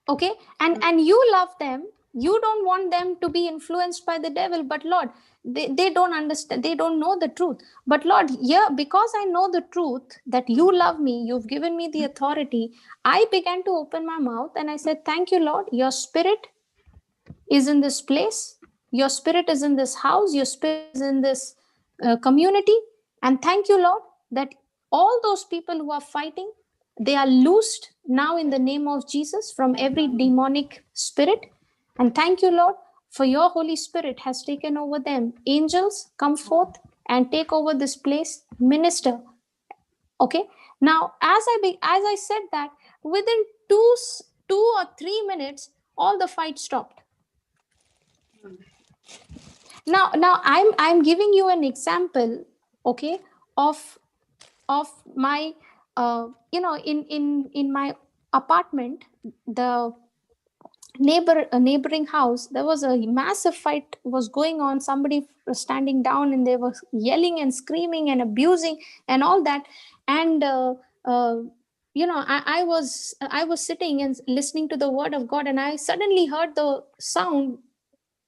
Okay, and you love them, you don't want them to be influenced by the devil. But Lord, they don't understand, they don't know the truth. But Lord, yeah, because I know the truth that you love me, you've given me the authority, I began to open my mouth and I said, thank you, Lord, your Spirit is in this place, your Spirit is in this house, your Spirit is in this community. And thank you, Lord, that all those people who are fighting, they are loosed now in the name of Jesus from every demonic spirit. And thank you, Lord, for your Holy Spirit has taken over them. Angels, come forth and take over this place, minister. Okay, now as I said that, within 2 or 3 minutes, all the fight stopped. Now I'm giving you an example, okay, of my in my apartment, the neighboring house, there was a massive fight was going on. Somebody was standing down and they were yelling and screaming and abusing and all that. And uh, I was sitting and listening to the word of God, and I suddenly heard the sound,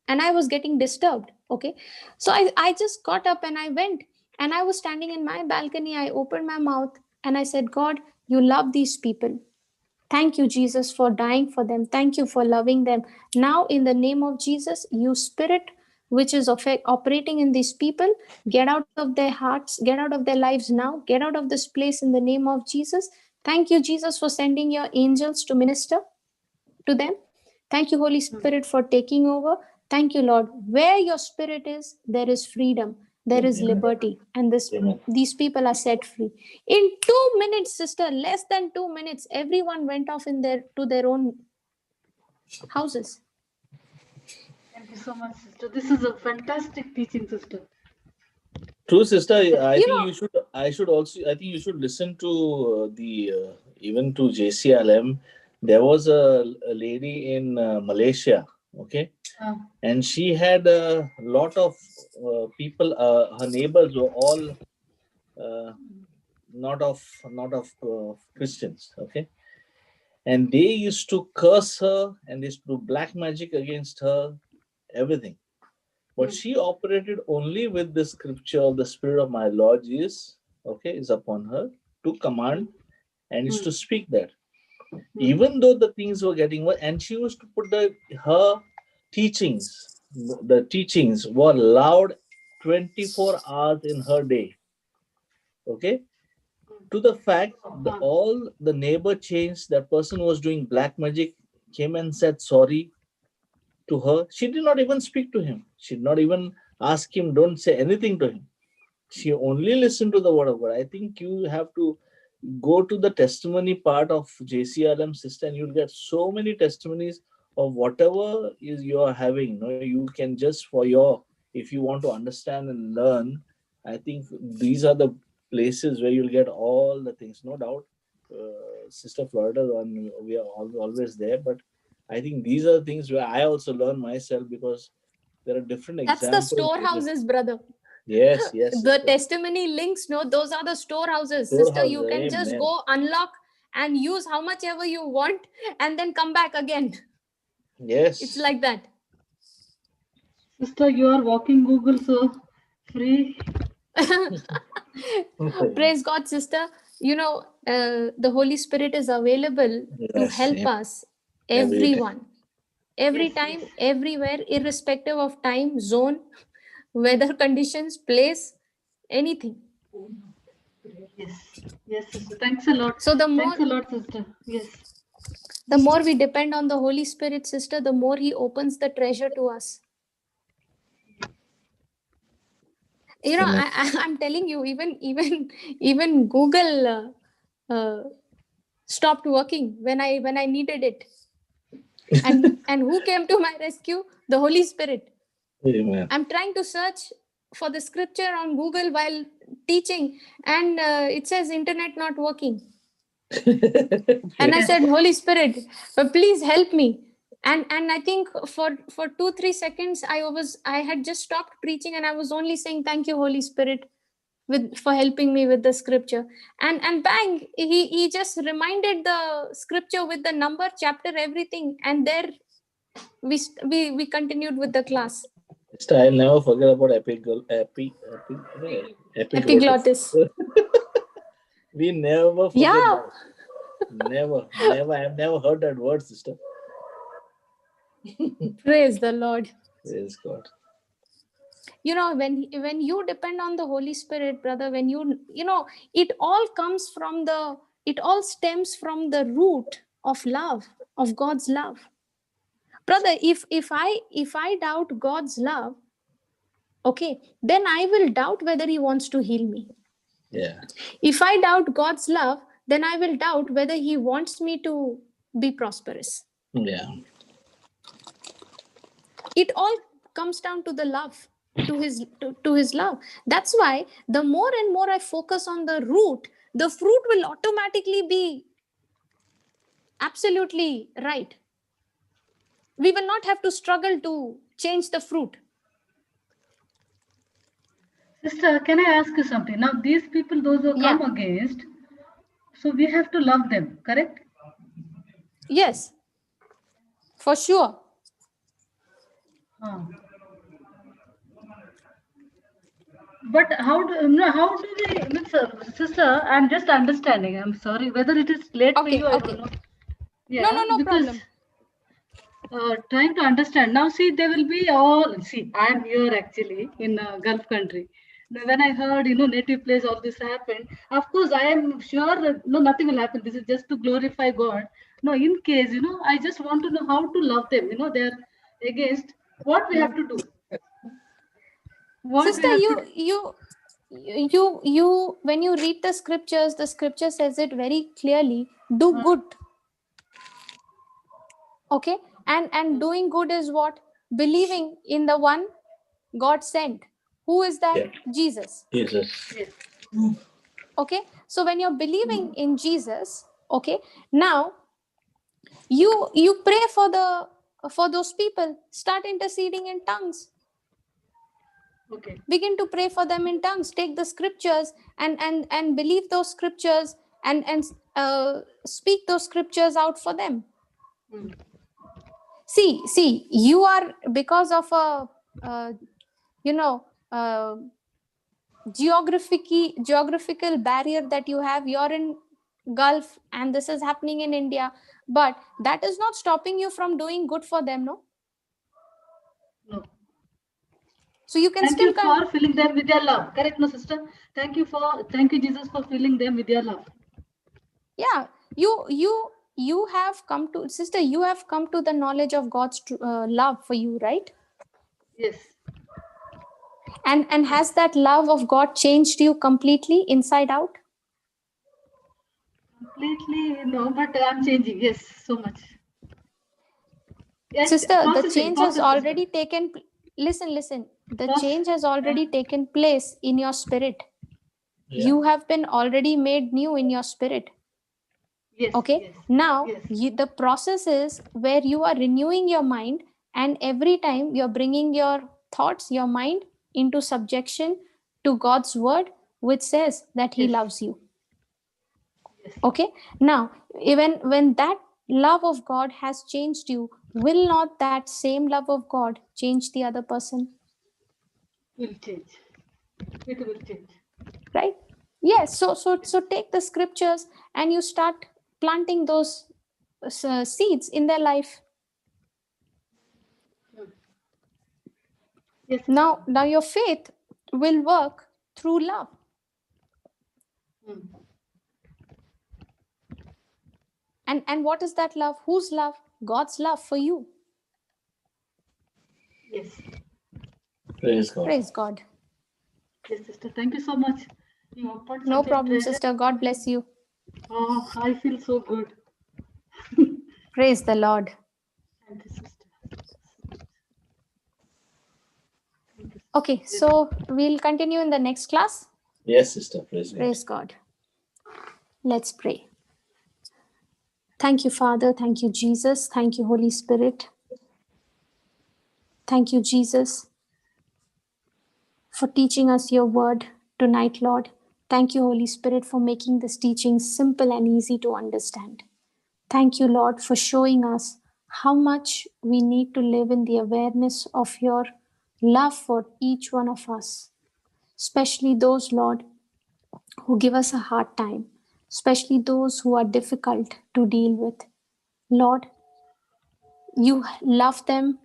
and I was getting disturbed. Okay, so I just got up and I went, and I was standing in my balcony. I opened my mouth and I said, God, you love these people. Thank you, Jesus, for dying for them. Thank you for loving them. Now, in the name of Jesus, you spirit which is operating in these people, get out of their hearts, get out of their lives now, get out of this place in the name of Jesus. Thank you, Jesus, for sending your angels to minister to them. Thank you, Holy Spirit, for taking over. Thank you, Lord. Where your spirit is, there is freedom, there is Amen. liberty, and Amen. these people are set free. In 2 minutes, sister, less than 2 minutes, everyone went off to their own houses. Thank you so much, sister. This is a fantastic teaching, sister. True, sister. I You think know, you should. I should also. I think you should listen to even to JCILM. There was a lady in Malaysia. Okay, and she had a lot of people. Her neighbors were all uh, not of Christians. Okay, and they used to curse her and they used to do black magic against her, everything. But she operated only with the scripture, the Spirit of my Lord Jesus, okay, is upon her to command and is to speak that. Even though the things were getting worse, and she used to put her teachings, the teachings were loud 24 hours in her day, okay, to the fact all the neighbor changed. That person who was doing black magic came and said sorry to her. She did not even speak to him. She did not even ask him, don't say anything to him. She only listened to the word of God. I think you have to go to the testimony part of JCRM sister, and you'll get so many testimonies of whatever is you are having. You can just for your, if you want to understand and learn, I think these are the places where you'll get all the things. No doubt, Sister Florida, and we are always there, but I think these are the things where I also learn myself, because there are different that's the examples. storehouses, brother. Yes, The sister. testimony links, no, those are the storehouses. Sister, Storehouse, you can just amen. go unlock and use how much ever you want and then come back again. Yes. It's like that. Sister, you are walking Google so free. Praise God, sister. The Holy Spirit is available to Yes, help us, every day. everyone, every time, everywhere, irrespective of time, zone, weather conditions, place, anything. Yes, sister. Thanks a lot. So Thanks a lot, sister. Yes. the more we depend on the Holy Spirit, sister, the more He opens the treasure to us. I'm telling you, even Google stopped working when I needed it. And who came to my rescue? The Holy Spirit. Amen. I'm trying to search for the scripture on Google while teaching, and it says internet not working. And I said, Holy Spirit, please help me. And I think for 2-3 seconds I had just stopped preaching, and I was only saying, thank you, Holy Spirit, for helping me with the scripture. And bang, he just reminded the scripture with the number, chapter, everything, and there we continued with the class. I'll never forget about epiglottis. Epiglottis. We never forget Yeah. that. Never. I've never heard that word, sister. Praise the Lord. Praise God. When you depend on the Holy Spirit, brother, when it all stems from the root of love, of God's love. Brother, if I doubt God's love, okay, then I will doubt whether He wants to heal me. Yeah. If I doubt God's love, then I will doubt whether He wants me to be prosperous. Yeah. It all comes down to the love, to his love. That's why the more and more I focus on the root, the fruit will automatically be absolutely right. We will not have to struggle to change the fruit. Sister, can I ask you something? Now, these people, those who come against, so we have to love them, correct? Yes, for sure. But how do we, sister, I'm just understanding. I'm sorry. Whether it is late for you, I don't know. Yeah, no because problem. Trying to understand. Now, see, they will be all, see, I'm here actually in a Gulf country. When I heard, native place, all this happened, of course, I am sure that, no, nothing will happen. This is just to glorify God. No, in case, I just want to know how to love them. They're against what we have to do. Sister, you when you read the scripture says it very clearly, do good. Okay, and doing good is what? Believing in the one God sent. Who is that? Jesus. Okay, so when you're believing in Jesus, okay, now you pray for those people. Start interceding in tongues. Okay. Begin to pray for them in tongues. Take the scriptures and believe those scriptures and speak those scriptures out for them. See, you are, because of a geographical barrier that you have. You're in Gulf and this is happening in India, but that is not stopping you from doing good for them. No. So you can Thank still you for filling them with your love. Correct, no, sister? Thank you, Jesus, for filling them with your love. Yeah, you have come to, sister, you have come to the knowledge of God's love for you, right? Yes. And has that love of God changed you completely inside out? Completely, no, but I'm changing. Yes, so much. Yes, sister, the change has already taken. Listen. The change has already taken place in your spirit. Yeah. You have been already made new in your spirit. Yes. Okay. Yes, now, the process is where you are renewing your mind, and every time you're bringing your thoughts, your mind into subjection to God's word, which says that He loves you. Yes. Okay. Now, even when that love of God has changed you, will not that same love of God change the other person? Will change. It will change. Right? Yes. So take the scriptures and you start planting those seeds in their life. Yes. Now your faith will work through love. And what is that love? Whose love? God's love for you. Yes. Praise God. Praise God. Yes, sister. Thank you so much. No problem, sister. God bless you. Oh, I feel so good. Praise the Lord. Thank you, sister. Okay, so we'll continue in the next class. Yes, sister. Praise God. Praise God. Let's pray. Thank you, Father. Thank you, Jesus. Thank you, Holy Spirit. Thank you, Jesus, for teaching us your word tonight, Lord. Thank you, Holy Spirit, for making this teaching simple and easy to understand. Thank you, Lord, for showing us how much we need to live in the awareness of your love for each one of us, especially those, Lord, who give us a hard time, especially those who are difficult to deal with. Lord, you love them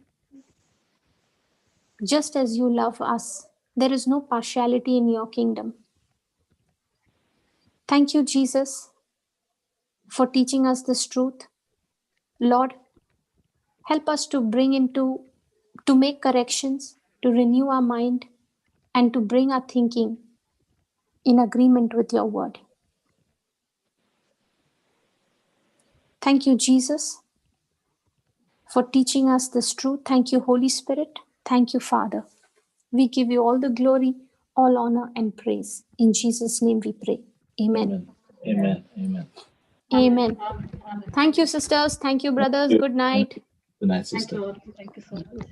just as you love us. There is no partiality in your kingdom. Thank you, Jesus, for teaching us this truth. Lord, help us to make corrections, to renew our mind, and to bring our thinking in agreement with your word. Thank you, Jesus, for teaching us this truth. Thank you, Holy Spirit. Thank you, Father. We give you all the glory, all honor, and praise. In Jesus' name we pray. Amen. Amen. Amen. Amen. Amen. Thank you, sisters. Thank you, brothers. Good night. Good night, Thank sister. you. Thank you so much.